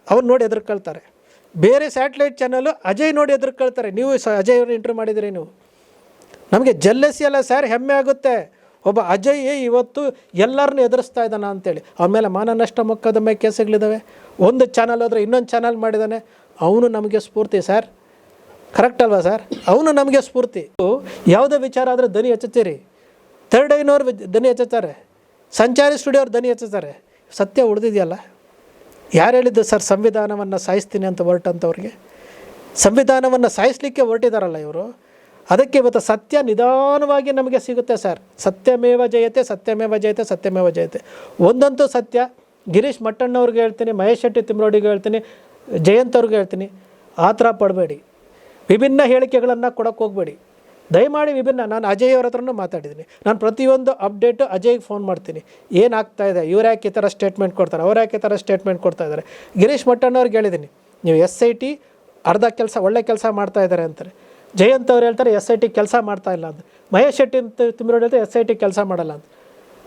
ಅವ್ರು ನೋಡಿ ಹೆದರ್ಕೊಳ್ತಾರೆ. ಬೇರೆ ಸ್ಯಾಟಲೈಟ್ ಚಾನಲು ಅಜಯ್ ನೋಡಿ ಹೆದರ್ಕೊಳ್ತಾರೆ. ನೀವು ಅಜಯ್ ಅವ್ರನ್ನ ಇಂಟರ್ವ್ಯೂ ಮಾಡಿದಿರಿ ನೀವು. ನಮಗೆ ಜೆಲ್ಲಸಿ ಅಲ್ಲ ಸರ್, ಹೆಮ್ಮೆ ಆಗುತ್ತೆ. ಒಬ್ಬ ಅಜಯ್ ಇವತ್ತು ಎಲ್ಲರನ್ನೂ ಎದುರಿಸ್ತಾ ಇದ್ದಾನ ಅಂತೇಳಿ. ಅವನ ಮೇಲೆ ಮಾನನಷ್ಟ ಮೊಕದ್ದಮೆ ಕೇಸುಗಳಿದ್ದಾವೆ. ಒಂದು ಚಾನಲ್ ಹೋದರೆ ಇನ್ನೊಂದು ಚಾನಲ್ ಮಾಡಿದ್ದಾನೆ. ಅವನು ನಮಗೆ ಸ್ಫೂರ್ತಿ ಸರ್, ಕರೆಕ್ಟ್ ಅಲ್ವಾ ಸರ್? ಅವನು ನಮಗೆ ಸ್ಫೂರ್ತಿ. ಯಾವುದೇ ವಿಚಾರ ಆದರೆ ಧ್ವನಿ ಹೆಚ್ಚುತ್ತೀರಿ. ಥರ್ಡ್ ಐನವ್ರು ಧ್ವನಿ ಹೆಚ್ಚುತ್ತಾರೆ, ಸಂಚಾರಿ ಸ್ಟುಡಿಯೋ ಅವ್ರು ಧ್ವನಿ ಹೆಚ್ಚುತ್ತಾರೆ. ಸತ್ಯ ಉಳಿದಿದೆಯಲ್ಲ. ಯಾರು ಹೇಳಿದ್ದು ಸರ್ ಸಂವಿಧಾನವನ್ನು ಸಾಯಿಸ್ತೀನಿ ಅಂತ ಹೊರಟಂಥವ್ರಿಗೆ? ಸಂವಿಧಾನವನ್ನು ಸಾಯಿಸಲಿಕ್ಕೆ ಹೊರಟಿದ್ದಾರಲ್ಲ ಇವರು. ಅದಕ್ಕೆ ಇವತ್ತು ಸತ್ಯ ನಿಧಾನವಾಗಿ ನಮಗೆ ಸಿಗುತ್ತೆ ಸರ್. ಸತ್ಯಮೇವ ಜಯತೆ, ಸತ್ಯಮೇವ ಜಯತೆ, ಸತ್ಯಮೇವ ಜಯತೆ. ಒಂದಂತೂ ಸತ್ಯ, ಗಿರೀಶ್ ಮಟ್ಟಣ್ಣವ್ರಿಗೆ ಹೇಳ್ತೀನಿ, ಮಹೇಶ್ ಶೆಟ್ಟಿ ತಿಮ್ರೋಡಿಗೆ ಹೇಳ್ತೀನಿ, ಜಯಂತ್ ಅವ್ರಿಗೆ ಹೇಳ್ತೀನಿ, ಆ ಥರ ಪಡಬೇಡಿ. ವಿಭಿನ್ನ ಹೇಳಿಕೆಗಳನ್ನು ಕೊಡೋಕ್ಕೆ ಹೋಗಬೇಡಿ ದಯಮಾಡಿ. ನಾನು ಅಜಯ್ ಅವ್ರ ಹತ್ರನೂ ಮಾತಾಡಿದ್ದೀನಿ. ನಾನು ಪ್ರತಿಯೊಂದು ಅಪ್ಡೇಟು ಅಜಯ್ಗೆ ಫೋನ್ ಮಾಡ್ತೀನಿ. ಏನಾಗ್ತಾಯಿದೆ, ಇವ್ರು ಯಾಕೆ ಈ ಥರ ಸ್ಟೇಟ್ಮೆಂಟ್ ಕೊಡ್ತಾರೆ, ಅವ್ರು ಯಾಕೆ ಈ ಥರ ಸ್ಟೇಟ್ಮೆಂಟ್ ಕೊಡ್ತಾ ಇದ್ದಾರೆ. ಗಿರೀಶ್ ಮಟ್ಟಣ್ಣವ್ರಿಗೆ ಹೇಳಿದ್ದೀನಿ, ನೀವು SIT ಅರ್ಧ ಕೆಲಸ ಒಳ್ಳೆ ಕೆಲಸ ಮಾಡ್ತಾ ಇದ್ದಾರೆ ಅಂತಾರೆ. ಜಯಂತ್ ಅವ್ರು ಹೇಳ್ತಾರೆ SIT ಕೆಲಸ ಮಾಡ್ತಾ ಇಲ್ಲ ಅಂತ. ಮಹೇಶ್ ಶೆಟ್ಟಿ ತಿಮ್ರೋಡಿ ಹೇಳ್ತಾರೆ SIT ಕೆಲಸ ಮಾಡಲ್ಲ ಅಂತ.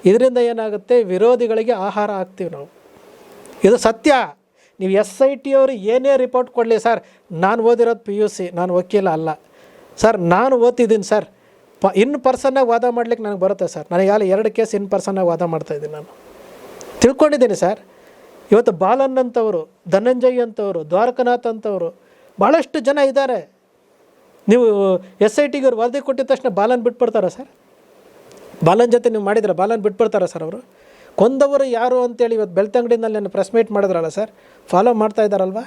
ಇದರಿಂದ ಏನಾಗುತ್ತೆ, ವಿರೋಧಿಗಳಿಗೆ ಆಹಾರ ಆಗ್ತೀವಿ ನಾವು. ಇದು ಸತ್ಯ. ನೀವು SIT ಅವರು ಏನೇ ರಿಪೋರ್ಟ್ ಕೊಡಲಿ ಸರ್, ನಾನು ಓದಿರೋದು PUC, ನಾನು ವಕೀಲ ಅಲ್ಲ ಸರ್. ನಾನು ಓದ್ತಿದ್ದೀನಿ ಸರ್. ಇನ್ ಪರ್ಸನ್ನಾಗಿ ವಾದ ಮಾಡ್ಲಿಕ್ಕೆ ನನಗೆ ಬರುತ್ತೆ ಸರ್. ನನಗಾಗಲೇ 2 ಕೇಸ್ ಇನ್ ಪರ್ಸನ್ನಾಗಿ ವಾದ ಮಾಡ್ತಾಯಿದ್ದೀನಿ. ನಾನು ತಿಳ್ಕೊಂಡಿದ್ದೀನಿ ಸರ್. ಇವತ್ತು ಬಾಲನ್ ಅಂತವರು, ಧನಂಜಯ್ ಅಂತವರು, ದ್ವಾರಕನಾಥ್ ಅಂತವರು, ಭಾಳಷ್ಟು ಜನ ಇದ್ದಾರೆ. ನೀವು SITಗೆ ಅವ್ರು ವರದಿ ಕೊಟ್ಟಿದ ತಕ್ಷಣ ಬಾಲನ್ ಬಿಟ್ಬಿಡ್ತಾರಾ ಸರ್? ಬಾಲನ್ ಜೊತೆ ನೀವು ಮಾಡಿದ್ರೆ ಬಾಲನ್ ಬಿಟ್ಬಿಡ್ತಾರಾ ಸರ್? ಅವರು ಕೊಂದವರು ಯಾರು ಅಂತೇಳಿ ಇವತ್ತು ಬೆಳ್ತಂಗಡಿನಲ್ಲಿ ನಾನು ಪ್ರೆಸ್ ಮೀಟ್ ಮಾಡಿದ್ರಲ್ಲ ಸರ್, ಫಾಲೋ ಮಾಡ್ತಾ ಇದ್ದಾರಲ್ವ?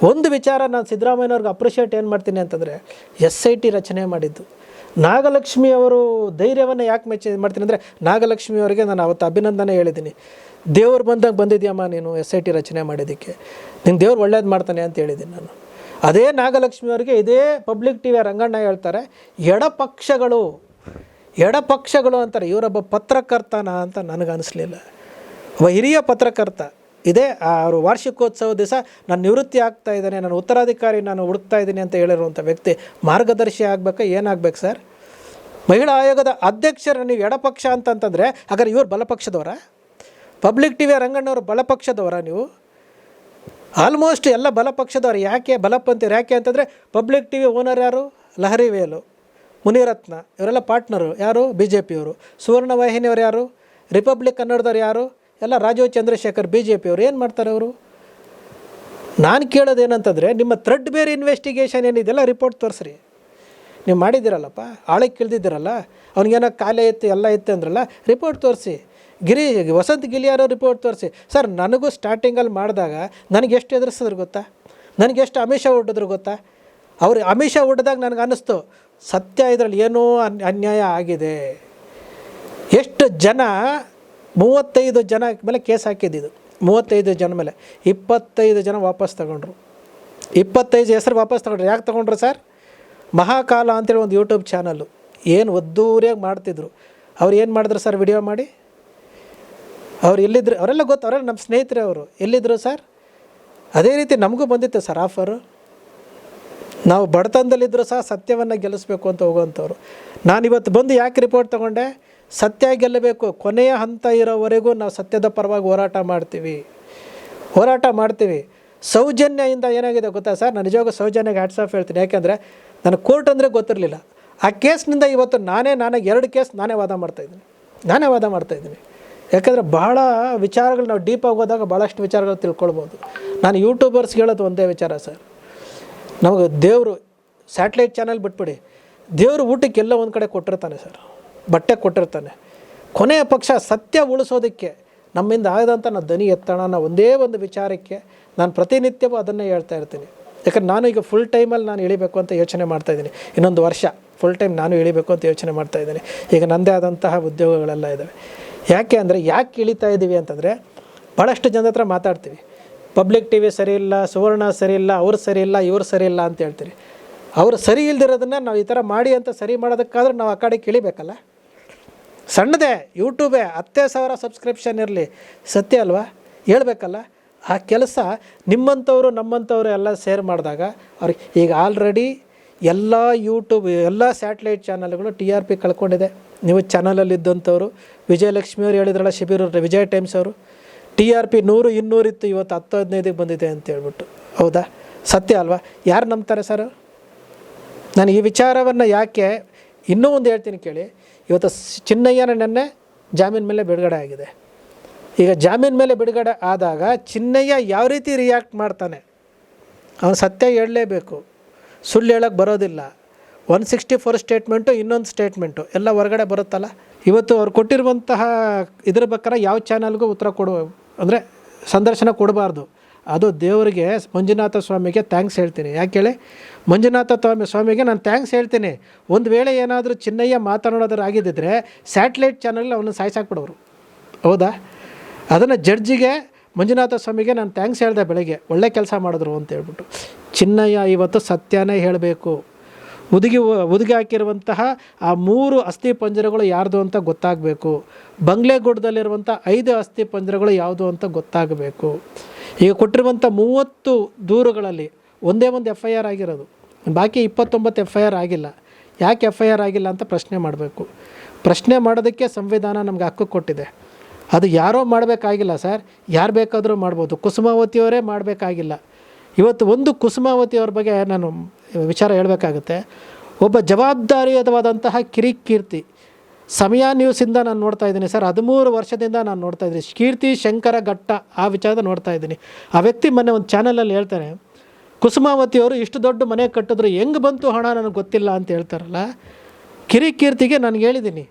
ಒಂದು ವಿಚಾರ ನಾನು ಸಿದ್ದರಾಮಯ್ಯನವ್ರಿಗೆ ಅಪ್ರಿಷಿಯೇಟ್ ಏನು ಮಾಡ್ತೀನಿ ಅಂತಂದರೆ, SIT ರಚನೆ ಮಾಡಿದ್ದು. ನಾಗಲಕ್ಷ್ಮಿ ಅವರು ಧೈರ್ಯವನ್ನು ಯಾಕೆ ಮಾಡ್ತೀನಿ ಅಂದರೆ, ನಾಗಲಕ್ಷ್ಮಿ ಅವರಿಗೆ ನಾನು ಅವತ್ತು ಅಭಿನಂದನೆ ಹೇಳಿದ್ದೀನಿ. ದೇವ್ರು ಬಂದಾಗ ಬಂದಿದ್ಯಮ್ಮ ನೀನು SIT ರಚನೆ ಮಾಡಿದ್ದಕ್ಕೆ, ನಿನ್ನ ದೇವ್ರು ಒಳ್ಳೇದು ಮಾಡ್ತಾನೆ ಅಂತ ಹೇಳಿದ್ದೀನಿ ನಾನು. ಅದೇ ನಾಗಲಕ್ಷ್ಮಿ ಅವರಿಗೆ ಇದೇ ಪಬ್ಲಿಕ್ ಟಿವಿಯ ರಂಗಣ್ಣ ಹೇಳ್ತಾರೆ, ಎಡಪಕ್ಷಗಳು ಅಂತಾರೆ. ಇವರೊಬ್ಬ ಪತ್ರಕರ್ತನ ಅಂತ ನನಗನ್ನಿಸ್ಲಿಲ್ಲ. ಒಬ್ಬ ಹಿರಿಯ ಪತ್ರಕರ್ತ. ಇದೇ ಅವರು ವಾರ್ಷಿಕೋತ್ಸವ ದಿವಸ ನಾನು ನಿವೃತ್ತಿ ಆಗ್ತಾ ಇದ್ದೇನೆ, ನಾನು ಉತ್ತರಾಧಿಕಾರಿ ನಾನು ಹುಡುಕ್ತಾ ಇದ್ದೀನಿ ಅಂತ ಹೇಳಿರುವಂಥ ವ್ಯಕ್ತಿ ಮಾರ್ಗದರ್ಶಿ ಆಗಬೇಕಾ? ಏನಾಗಬೇಕು ಸರ್? ಮಹಿಳಾ ಆಯೋಗದ ಅಧ್ಯಕ್ಷರ ನೀವು ಎಡಪಕ್ಷ ಅಂತಂತಂದರೆ ಹಾಗಾದ್ರೆ ಇವರು ಬಲಪಕ್ಷದವರ? ಪಬ್ಲಿಕ್ ಟಿವಿಯ ರಂಗಣ್ಣವರು ಬಲಪಕ್ಷದವರ? ನೀವು ಆಲ್ಮೋಸ್ಟ್ ಎಲ್ಲ ಬಲಪಕ್ಷದವ್ರು. ಯಾಕೆ ಬಲಪಂಥೀರು? ಯಾಕೆ ಅಂತಂದರೆ ಪಬ್ಲಿಕ್ ಟಿವಿ ಓನರ್ ಯಾರು? ಲಹರಿ ವೇಲು, ಮುನಿರತ್ನ, ಇವರೆಲ್ಲ ಪಾರ್ಟ್ನರು ಯಾರು? BJPಯವರು. ಸುವರ್ಣ ವಾಹಿನಿಯವರು ಯಾರು? ರಿಪಬ್ಲಿಕ್ ಕನ್ನಡದವ್ರು ಯಾರು? ಎಲ್ಲ ರಾಜೀವ್ ಚಂದ್ರಶೇಖರ್, BJPಯವರು. ಏನು ಮಾಡ್ತಾರೆ ಅವರು? ನಾನು ಕೇಳೋದೇನಂತಂದರೆ, ನಿಮ್ಮ ಥ್ರೆಡ್ ಬೇರೆ ಇನ್ವೆಸ್ಟಿಗೇಷನ್ ಏನಿದೆಯಲ್ಲ ರಿಪೋರ್ಟ್ ತೋರಿಸ್ರಿ. ನೀವು ಮಾಡಿದ್ದೀರಲ್ಲಪ್ಪ, ಆಳಕ್ಕೆ ಇಳ್ದಿದ್ದೀರಲ್ಲ, ಅವ್ನಿಗೇನೋ ಕಾಲೇ ಇತ್ತು ಎಲ್ಲ ಇತ್ತು ಅಂದ್ರಲ್ಲ, ರಿಪೋರ್ಟ್ ತೋರಿಸಿ. ವಸಂತ್ ಗಿಲಿಯಾರೋ ರಿಪೋರ್ಟ್ ತೋರಿಸಿ. ಸರ್, ನನಗೂ ಸ್ಟಾರ್ಟಿಂಗಲ್ಲಿ ಮಾಡಿದಾಗ ನನಗೆ ಎಷ್ಟು ಎದುರಿಸಿದ್ರು ಗೊತ್ತಾ? ನನಗೆ ಎಷ್ಟು ಅಮಿಷ ಹೊಡೆದ್ರು ಗೊತ್ತಾ? ಅವ್ರು ಅಮಿಷ ಹೊಡೆದಾಗ ನನಗೆ ಅನ್ನಿಸ್ತು ಸತ್ಯ ಇದರಲ್ಲಿ ಏನೋ ಅನ್ಯಾಯ ಆಗಿದೆ. ಎಷ್ಟು ಜನ 35 ಜನ ಮೇಲೆ ಕೇಸ್ ಹಾಕಿದ್ದು. 35 ಜನ ಮೇಲೆ 25 ಜನ ವಾಪಸ್ ತಗೊಂಡ್ರು. 25 ಹೆಸರು ವಾಪಸ್ ತಗೊಂಡ್ರು. ಯಾಕೆ ತಗೊಂಡ್ರು ಸರ್? ಮಹಾಕಾಲ ಅಂತೇಳಿ ಒಂದು ಯೂಟ್ಯೂಬ್ ಚಾನಲ್ಲು ಏನು ಒದ್ದೂರಿಯಾಗಿ ಮಾಡ್ತಿದ್ರು. ಅವ್ರು ಏನು ಮಾಡಿದ್ರು ಸರ್? ವಿಡಿಯೋ ಮಾಡಿ ಅವ್ರು ಎಲ್ಲಿದ್ರು? ಅವರೆಲ್ಲ ಗೊತ್ತು, ಅವರೆಲ್ಲ ನಮ್ಮ ಸ್ನೇಹಿತರೆ. ಅವರು ಎಲ್ಲಿದ್ದರು ಸರ್? ಅದೇ ರೀತಿ ನಮಗೂ ಬಂದಿತ್ತು ಸರ್ ಆಫರು. ನಾವು ಬಡತನದಲ್ಲಿದ್ದರೂ ಸಹ ಸತ್ಯವನ್ನು ಗೆಲ್ಲಿಸ್ಬೇಕು ಅಂತ ಹೋಗುವಂಥವ್ರು. ನಾನಿವತ್ತು ಬಂದು ಯಾಕೆ ರಿಪೋರ್ಟ್ ತೊಗೊಂಡೆ? ಸತ್ಯ ಗೆಲ್ಲಬೇಕು. ಕೊನೆಯ ಹಂತ ಇರೋವರೆಗೂ ನಾವು ಸತ್ಯದ ಪರವಾಗಿ ಹೋರಾಟ ಮಾಡ್ತೀವಿ. ಸೌಜನ್ಯದಿಂದ ಏನಾಗಿದೆ ಗೊತ್ತಾ ಸರ್? ನಾನು ನಿಜವಾಗೂ ಸೌಜನ್ಯಗೆ ಹ್ಯಾಟ್ಸ್ ಆಫ್ ಹೇಳ್ತೀನಿ. ಯಾಕೆಂದರೆ ನನಗೆ ಕೋರ್ಟ್ ಅಂದರೆ ಗೊತ್ತಿರಲಿಲ್ಲ. ಆ ಕೇಸ್ನಿಂದ ಇವತ್ತು ನಾನೇ 2 ಕೇಸ್ ನಾನೇ ವಾದ ಮಾಡ್ತಾಯಿದ್ದೀನಿ. ಯಾಕಂದರೆ ಬಹಳ ವಿಚಾರಗಳು ನಾವು ಡೀಪಾಗಿ ಹೋದಾಗ ಭಾಳಷ್ಟು ವಿಚಾರಗಳು ತಿಳ್ಕೊಳ್ಬೋದು. ನಾನು ಯೂಟ್ಯೂಬರ್ಸ್ಗೆ ಹೇಳೋದು ಒಂದೇ ವಿಚಾರ ಸರ್, ನಮಗೆ ದೇವರು ಸ್ಯಾಟಲೈಟ್ ಚಾನಲ್ ಬಿಟ್ಬಿಡಿ, ದೇವರು ಊಟಕ್ಕೆ ಎಲ್ಲ ಒಂದು ಕಡೆ ಕೊಟ್ಟಿರ್ತಾನೆ ಸರ್, ಬಟ್ಟೆ ಕೊಟ್ಟಿರ್ತಾನೆ. ಕೊನೆಯ ಪಕ್ಷ ಸತ್ಯ ಉಳಿಸೋದಕ್ಕೆ ನಮ್ಮಿಂದ ಆಗದಂಥ ನಾವು ದನಿ ಎತ್ತೋಣ ಅನ್ನೋ ಒಂದೇ ಒಂದು ವಿಚಾರಕ್ಕೆ ನಾನು ಪ್ರತಿನಿತ್ಯವೂ ಅದನ್ನೇ ಹೇಳ್ತಾ ಇರ್ತೀನಿ. ಯಾಕಂದ್ರೆ ನಾನು ಈಗ ಫುಲ್ ಟೈಮಲ್ಲಿ ನಾನು ಇಳಿಬೇಕು ಅಂತ ಯೋಚನೆ ಮಾಡ್ತಾಯಿದ್ದೀನಿ. ಇನ್ನೊಂದು ವರ್ಷ ಫುಲ್ ಟೈಮ್ ನಾನು ಇಳಿಬೇಕು ಅಂತ ಯೋಚನೆ ಮಾಡ್ತಾಯಿದ್ದೀನಿ. ಈಗ ನನ್ನದೇ ಆದಂತಹ ಉದ್ಯೋಗಗಳೆಲ್ಲ ಇದ್ದಾವೆ. ಯಾಕೆ ಅಂದರೆ ಯಾಕೆ ಇಳಿತಾ ಇದ್ದೀವಿ ಅಂತಂದರೆ, ಭಾಳಷ್ಟು ಜನದ ಹತ್ರ ಮಾತಾಡ್ತೀವಿ, ಪಬ್ಲಿಕ್ ಟಿ ವಿ ಸರಿ ಇಲ್ಲ, ಸುವರ್ಣ ಸರಿ ಇಲ್ಲ, ಅವ್ರು ಸರಿ ಇಲ್ಲ, ಇವ್ರು ಸರಿ ಇಲ್ಲ ಅಂತ ಹೇಳ್ತೀರಿ. ಅವರು ಸರಿ ಇಲ್ದಿರೋದನ್ನು ನಾವು ಈ ಥರ ಮಾಡಿ ಅಂತ ಸರಿ ಮಾಡೋದಕ್ಕಾದ್ರೆ ನಾವು ಆ ಕಡೆ ಇಳಿಬೇಕಲ್ಲ. ಸಣ್ಣದೇ ಯೂಟ್ಯೂಬೇ 10,000 ಸಬ್ಸ್ಕ್ರಿಪ್ಷನ್ ಇರಲಿ, ಸತ್ಯ ಅಲ್ವಾ, ಹೇಳ್ಬೇಕಲ್ಲ. ಆ ಕೆಲಸ ನಿಮ್ಮಂಥವ್ರು ನಮ್ಮಂಥವ್ರು ಎಲ್ಲ ಸೇರ್ ಮಾಡಿದಾಗ ಅವ್ರಿಗೆ ಈಗ ಆಲ್ರೆಡಿ ಎಲ್ಲ ಯೂಟ್ಯೂಬ್ ಎಲ್ಲ ಸ್ಯಾಟಲೈಟ್ ಚಾನಲ್ಗಳು TRP ಕಳ್ಕೊಂಡಿದೆ. ನೀವು ಚಾನಲಲ್ಲಿದ್ದಂಥವ್ರು ವಿಜಯಲಕ್ಷ್ಮಿಯವ್ರು ಹೇಳಿದ್ರಲ್ಲ, ಶಿಬಿರ ವಿಜಯ್ ಟೈಮ್ಸ್ ಅವರು TRP 100 200 ಇತ್ತು, ಇವತ್ತು 10-15ಗೆ ಬಂದಿದೆ ಅಂತ ಹೇಳ್ಬಿಟ್ಟು. ಹೌದಾ, ಸತ್ಯ ಅಲ್ವಾ? ಯಾರು ನಂಬ್ತಾರೆ ಸರ್? ನಾನು ಈ ವಿಚಾರವನ್ನು ಯಾಕೆ ಇನ್ನೂ ಒಂದು ಹೇಳ್ತೀನಿ ಕೇಳಿ. ಇವತ್ತು ಚಿನ್ನಯ್ಯನ ನೆನ್ನೆ ಜಾಮೀನು ಮೇಲೆ ಬಿಡುಗಡೆ ಆಗಿದೆ. ಈಗ ಜಾಮೀನು ಮೇಲೆ ಬಿಡುಗಡೆ ಆದಾಗ ಚಿನ್ನಯ್ಯ ಯಾವ ರೀತಿ ರಿಯಾಕ್ಟ್ ಮಾಡ್ತಾನೆ, ಅವನು ಸತ್ಯ ಹೇಳಲೇಬೇಕು, ಸುಳ್ಳು ಹೇಳೋಕ್ಕೆ ಬರೋದಿಲ್ಲ. 164 ಸ್ಟೇಟ್ಮೆಂಟು, ಇನ್ನೊಂದು ಸ್ಟೇಟ್ಮೆಂಟು ಎಲ್ಲ ಹೊರಗಡೆ ಬರುತ್ತಲ್ಲ. ಇವತ್ತು ಅವ್ರು ಕೊಟ್ಟಿರುವಂತಹ ಇದ್ರ ಪ್ರಕಾರ ಯಾವ ಚಾನಲ್ಗೂ ಉತ್ತರ ಅಂದರೆ ಸಂದರ್ಶನ ಕೊಡಬಾರ್ದು. ಅದು ದೇವರಿಗೆ, ಮಂಜುನಾಥ ಸ್ವಾಮಿಗೆ ಥ್ಯಾಂಕ್ಸ್ ಹೇಳ್ತೀನಿ. ಯಾಕೆ ಹೇಳಿ, ಮಂಜುನಾಥ ಸ್ವಾಮಿಗೆ ನಾನು ಥ್ಯಾಂಕ್ಸ್ ಹೇಳ್ತೀನಿ. ಒಂದು ವೇಳೆ ಏನಾದರೂ ಚಿನ್ನಯ್ಯ ಮಾತನಾಡೋದ್ರ ಆಗಿದ್ದಿದ್ರೆ ಸ್ಯಾಟಲೈಟ್ ಚಾನಲ್ ಅವನು ಸಾಯಿಸಾಕ್ಬಿಡೋರು. ಹೌದಾ, ಅದನ್ನು ಜಡ್ಜಿಗೆ ಮಂಜುನಾಥ ಸ್ವಾಮಿಗೆ ನಾನು ಥ್ಯಾಂಕ್ಸ್ ಹೇಳಿದೆ ಬೆಳಗ್ಗೆ, ಒಳ್ಳೆ ಕೆಲಸ ಮಾಡಿದ್ರು ಅಂತ ಹೇಳ್ಬಿಟ್ಟು. ಚಿನ್ನಯ್ಯ ಇವತ್ತು ಸತ್ಯನೇ ಹೇಳಬೇಕು. ಹುದುಗಿ ಹಾಕಿರುವಂತಹ ಆ 3 ಅಸ್ಥಿ ಪಂಜರಗಳು ಯಾರ್ದು ಅಂತ ಗೊತ್ತಾಗಬೇಕು. ಬಂಗ್ಲೆಗೂಡದಲ್ಲಿರುವಂಥ 5 ಅಸ್ಥಿ ಪಂಜರಗಳು ಯಾವುದು ಅಂತ ಗೊತ್ತಾಗಬೇಕು. ಈಗ ಕೊಟ್ಟಿರುವಂಥ 30 ದೂರುಗಳಲ್ಲಿ ಒಂದೇ ಒಂದು FIR ಆಗಿರೋದು, ಬಾಕಿ 29 FIR ಆಗಿಲ್ಲ. ಯಾಕೆ FIR ಆಗಿಲ್ಲ ಅಂತ ಪ್ರಶ್ನೆ ಮಾಡಬೇಕು. ಪ್ರಶ್ನೆ ಮಾಡೋದಕ್ಕೆ ಸಂವಿಧಾನ ನಮ್ಗೆ ಹಕ್ಕು ಕೊಟ್ಟಿದೆ. ಅದು ಯಾರೋ ಮಾಡಬೇಕಾಗಿಲ್ಲ ಸರ್, ಯಾರು ಬೇಕಾದರೂ ಮಾಡ್ಬೋದು. ಕುಸುಮಾವತಿಯವರೇ ಮಾಡಬೇಕಾಗಿಲ್ಲ. ಇವತ್ತು ಒಂದು ಕುಸುಮಾವತಿಯವ್ರ ಬಗ್ಗೆ ನಾನು ವಿಚಾರ ಹೇಳಬೇಕಾಗುತ್ತೆ. ಒಬ್ಬ ಜವಾಬ್ದಾರಿಯುತವಾದಂತಹ ಕಿರಿಕೀರ್ತಿ, ಸಮಯ ನ್ಯೂಸಿಂದ ನಾನು ನೋಡ್ತಾ ಇದ್ದೀನಿ ಸರ್, 13 ವರ್ಷದಿಂದ ನಾನು ನೋಡ್ತಾ ಇದ್ದೀನಿ. ಕೀರ್ತಿ ಶಂಕರ ಘಟ್ಟ ಆ ವಿಚಾರದ ನೋಡ್ತಾ ಇದ್ದೀನಿ. ಆ ವ್ಯಕ್ತಿ ಮೊನ್ನೆ ಒಂದು ಚಾನಲಲ್ಲಿ ಹೇಳ್ತಾನೆ, ಕುಸುಮಾವತಿಯವರು ಇಷ್ಟು ದೊಡ್ಡ ಮನೆ ಕಟ್ಟಿದ್ರು, ಹೆಂಗೆ ಬಂತು ಹಣ ನನಗೆ ಗೊತ್ತಿಲ್ಲ ಅಂತ ಹೇಳ್ತಾರಲ್ಲ. ಕಿರಿಕೀರ್ತಿಗೆ ನಾನು ಹೇಳಿದ್ದೀನಿ,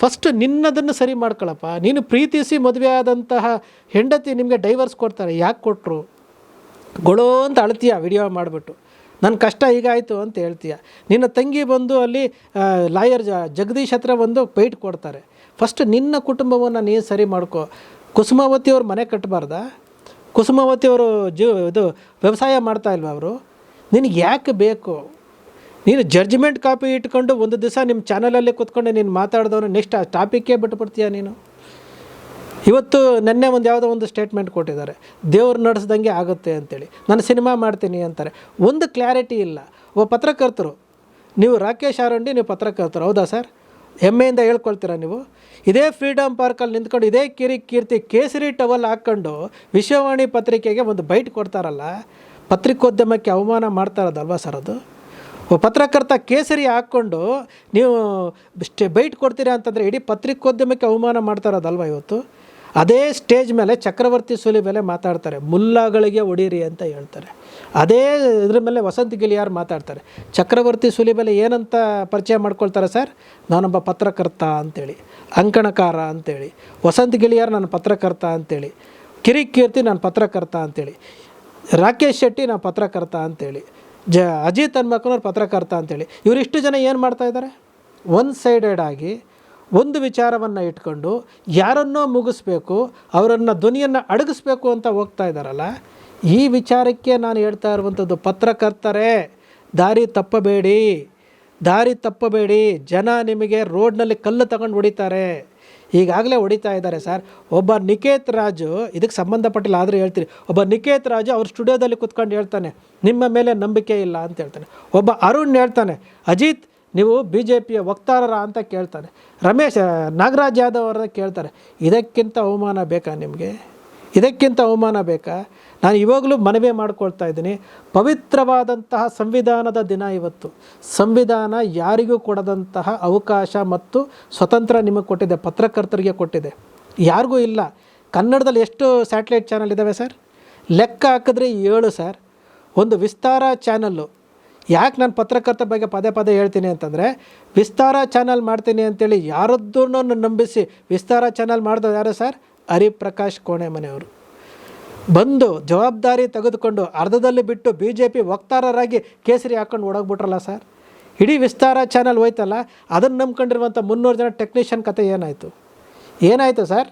ಫಸ್ಟ್ ನಿನ್ನದನ್ನು ಸರಿ ಮಾಡ್ಕೊಳ್ಳಪ್ಪ. ನೀನು ಪ್ರೀತಿಸಿ ಮದುವೆ ಆದಂತಹ ಹೆಂಡತಿ ನಿಮಗೆ ಡೈವರ್ಸ್ ಕೊಡ್ತಾರೆ, ಯಾಕೆ ಕೊಟ್ಟರು? ಗೊಳೋ ಅಂತ ಅಳ್ತೀಯ ವಿಡಿಯೋ ಮಾಡಿಬಿಟ್ಟು, ನನ್ನ ಕಷ್ಟ ಹೀಗಾಯಿತು ಅಂತ ಹೇಳ್ತೀಯ. ನಿನ್ನ ತಂಗಿ ಬಂದು ಅಲ್ಲಿ ಲಾಯರ್ ಜಗದೀಶ್ ಹತ್ರ ಬಂದು ಪೈಟ್ ಕೊಡ್ತಾರೆ. ಫಸ್ಟ್ ನಿನ್ನ ಕುಟುಂಬವನ್ನು ನೀನು ಸರಿ ಮಾಡ್ಕೊ. ಕುಸುಮಾವತಿಯವ್ರು ಮನೆ ಕಟ್ಟಬಾರ್ದಾ? ಕುಸುಮಾವತಿಯವರು ಇದು ವ್ಯವಸಾಯ ಮಾಡ್ತಾಯಿಲ್ವ ಅವರು? ನಿನಗೆ ಯಾಕೆ ಬೇಕು? ನೀನು ಜಡ್ಜ್ಮೆಂಟ್ ಕಾಪಿ ಇಟ್ಕೊಂಡು ಒಂದು ದಿವಸ ನಿಮ್ಮ ಚಾನಲಲ್ಲಿ ಕೂತ್ಕೊಂಡು ನೀನು ಮಾತಾಡಿದವನು ನೆಕ್ಸ್ಟ್ ಆ ಟಾಪಿಕ್ಕೇ ಬಿಟ್ಬಿಡ್ತೀಯ ನೀನು. ಇವತ್ತು ನೆನ್ನೆ ಯಾವುದೋ ಒಂದು ಸ್ಟೇಟ್ಮೆಂಟ್ ಕೊಟ್ಟಿದ್ದಾರೆ, ದೇವ್ರು ನಡೆಸ್ದಂಗೆ ಆಗುತ್ತೆ ಅಂತೇಳಿ. ನಾನು ಸಿನಿಮಾ ಮಾಡ್ತೀನಿ ಅಂತಾರೆ. ಒಂದು ಕ್ಲಾರಿಟಿ ಇಲ್ಲ. ಒಬ್ಬ ಪತ್ರಕರ್ತರು, ನೀವು ರಾಕೇಶ್ ಆರುಂಡಿ, ನೀವು ಪತ್ರಕರ್ತರು, ಹೌದಾ ಸರ್? ಹೆಮ್ಮೆಯಿಂದ ಹೇಳ್ಕೊಳ್ತೀರಾ ನೀವು? ಇದೇ ಫ್ರೀಡಮ್ ಪಾರ್ಕಲ್ಲಿ ನಿಂತ್ಕೊಂಡು ಇದೇ ಕೀರ್ತಿ ಕೇಸರಿ ಟವಲ್ ಹಾಕ್ಕೊಂಡು ವಿಶ್ವವಾಣಿ ಪತ್ರಿಕೆಗೆ ಒಂದು ಬೈಟ್ ಕೊಡ್ತಾರಲ್ಲ, ಪತ್ರಿಕೋದ್ಯಮಕ್ಕೆ ಅವಮಾನ ಮಾಡ್ತಾ ಇರೋದಲ್ವಾ ಸರ್ ಅದು? ಪತ್ರಕರ್ತ ಕೇಸರಿ ಹಾಕ್ಕೊಂಡು ನೀವು ಬೈಟ್ ಕೊಡ್ತೀರಾ ಅಂತಂದರೆ ಇಡೀ ಪತ್ರಿಕೋದ್ಯಮಕ್ಕೆ ಅವಮಾನ ಮಾಡ್ತಾ ಇರೋದಲ್ವ ಇವತ್ತು? ಅದೇ ಸ್ಟೇಜ್ ಮೇಲೆ ಚಕ್ರವರ್ತಿ ಸೂಲಿ ಮೇಲೆ ಮಾತಾಡ್ತಾರೆ, ಮುಲ್ಲಾಗಳಿಗೆ ಹೊಡೀರಿ ಅಂತ ಹೇಳ್ತಾರೆ. ಅದೇ ಇದ್ರ ಮೇಲೆ ವಸಂತ್ ಗಿಳಿಯಾರ್ ಮಾತಾಡ್ತಾರೆ. ಚಕ್ರವರ್ತಿ ಸೂಲಿ ಮೇಲೆ ಏನಂತ ಪರಿಚಯ ಮಾಡ್ಕೊಳ್ತಾರೆ ಸರ್? ನಾನೊಬ್ಬ ಪತ್ರಕರ್ತ ಅಂತೇಳಿ, ಅಂಕಣಕಾರ ಅಂತೇಳಿ. ವಸಂತ್ ಗಿಳಿಯಾರ್ ನಾನು ಪತ್ರಕರ್ತ ಅಂತೇಳಿ, ಕಿರಿಕೀರ್ತಿ ನಾನು ಪತ್ರಕರ್ತ ಅಂತೇಳಿ, ರಾಕೇಶ್ ಶೆಟ್ಟಿ ನಾನು ಪತ್ರಕರ್ತ ಅಂತೇಳಿ, ಅಜಿತ್ ಹನ್ಮಕ್ಕನವ್ರು ಪತ್ರಕರ್ತ ಅಂತೇಳಿ. ಇವರಿಷ್ಟು ಜನ ಏನು ಮಾಡ್ತಾಯಿದ್ದಾರೆ? ಒನ್ ಸೈಡೆಡ್ ಆಗಿ ಒಂದು ವಿಚಾರವನ್ನು ಇಟ್ಕೊಂಡು ಯಾರನ್ನೋ ಮುಗಿಸ್ಬೇಕು, ಅವರನ್ನು ಧ್ವನಿಯನ್ನು ಅಡಗಿಸ್ಬೇಕು ಅಂತ ಹೋಗ್ತಾ ಇದ್ದಾರಲ್ಲ. ಈ ವಿಚಾರಕ್ಕೆ ನಾನು ಹೇಳ್ತಾ ಇರುವಂಥದ್ದು, ಪತ್ರಕರ್ತರೇ ದಾರಿ ತಪ್ಪಬೇಡಿ. ಜನ ನಿಮಗೆ ರೋಡ್ನಲ್ಲಿ ಕಲ್ಲು ತಗೊಂಡು ಹೊಡಿತಾರೆ. ಈಗಾಗಲೇ ಹೊಡಿತಾ ಇದ್ದಾರೆ ಸರ್. ಒಬ್ಬ ನಿಕೇತ್ ರಾಜು, ಇದಕ್ಕೆ ಸಂಬಂಧಪಟ್ಟಿಲ್ಲ ಆದರೂ ಹೇಳ್ತೀರಿ, ಒಬ್ಬ ನಿಕೇತ್ ರಾಜು ಅವ್ರ ಸ್ಟುಡಿಯೋದಲ್ಲಿ ಕೂತ್ಕೊಂಡು ಹೇಳ್ತಾನೆ, ನಿಮ್ಮ ಮೇಲೆ ನಂಬಿಕೆ ಇಲ್ಲ ಅಂತ ಹೇಳ್ತಾನೆ. ಒಬ್ಬ ಅರುಣ್ ಹೇಳ್ತಾನೆ, ಅಜಿತ್ ನೀವು BJPಯ ವಕ್ತಾರರ ಅಂತ ಕೇಳ್ತಾನೆ. ನಾಗರಾಜ್ ಯಾದವ್ ಅವ್ರನ್ನ ಕೇಳ್ತಾರೆ. ಇದಕ್ಕಿಂತ ಅವಮಾನ ಬೇಕಾ ನಿಮಗೆ? ಇದಕ್ಕಿಂತ ಅವಮಾನ ಬೇಕಾ? ನಾನು ಇವಾಗಲೂ ಮನವಿ ಮಾಡ್ಕೊಳ್ತಾ ಇದ್ದೀನಿ, ಪವಿತ್ರವಾದಂತಹ ಸಂವಿಧಾನದ ದಿನ ಇವತ್ತು. ಸಂವಿಧಾನ ಯಾರಿಗೂ ಕೊಡದಂತಹ ಅವಕಾಶ ಮತ್ತು ಸ್ವತಂತ್ರ ನಿಮಗೆ ಕೊಟ್ಟಿದೆ, ಪತ್ರಕರ್ತರಿಗೆ ಕೊಟ್ಟಿದೆ. ಯಾರಿಗೂ ಇಲ್ಲ. ಕನ್ನಡದಲ್ಲಿ ಎಷ್ಟು ಸ್ಯಾಟಲೈಟ್ ಚಾನಲ್ ಇದ್ದಾವೆ ಸರ್? ಲೆಕ್ಕ ಹಾಕಿದ್ರೆ 7 ಸರ್. ಒಂದು ವಿಸ್ತಾರ ಚಾನಲ್ಲು. ಯಾಕೆ ನಾನು ಪತ್ರಕರ್ತರ ಬಗ್ಗೆ ಪದೇ ಪದೇ ಹೇಳ್ತೀನಿ ಅಂತಂದರೆ, ವಿಸ್ತಾರ ಚಾನಲ್ ಮಾಡ್ತೀನಿ ಅಂತೇಳಿ ಯಾರದ್ದೂ ನಂಬಿಸಿ ವಿಸ್ತಾರ ಚಾನಲ್ ಮಾಡಿದವ್ರು ಯಾರು ಸರ್? ಹರಿಪ್ರಕಾಶ್ ಕೋಣೆಮನೆಯವರು. ಬಂದು ಜವಾಬ್ದಾರಿ ತೆಗೆದುಕೊಂಡು ಅರ್ಧದಲ್ಲಿ ಬಿಟ್ಟು BJP ವಕ್ತಾರರಾಗಿ ಕೇಸರಿ ಹಾಕ್ಕೊಂಡು ಓಡೋಗ್ಬಿಟ್ರಲ್ಲ ಸರ್. ಇಡೀ ವಿಸ್ತಾರ ಚಾನಲ್ ಹೋಯ್ತಲ್ಲ, ಅದನ್ನು ನಂಬ್ಕೊಂಡಿರುವಂಥ 300 ಜನ ಟೆಕ್ನಿಷಿಯನ್ ಕತೆ ಏನಾಯಿತು ಸರ್?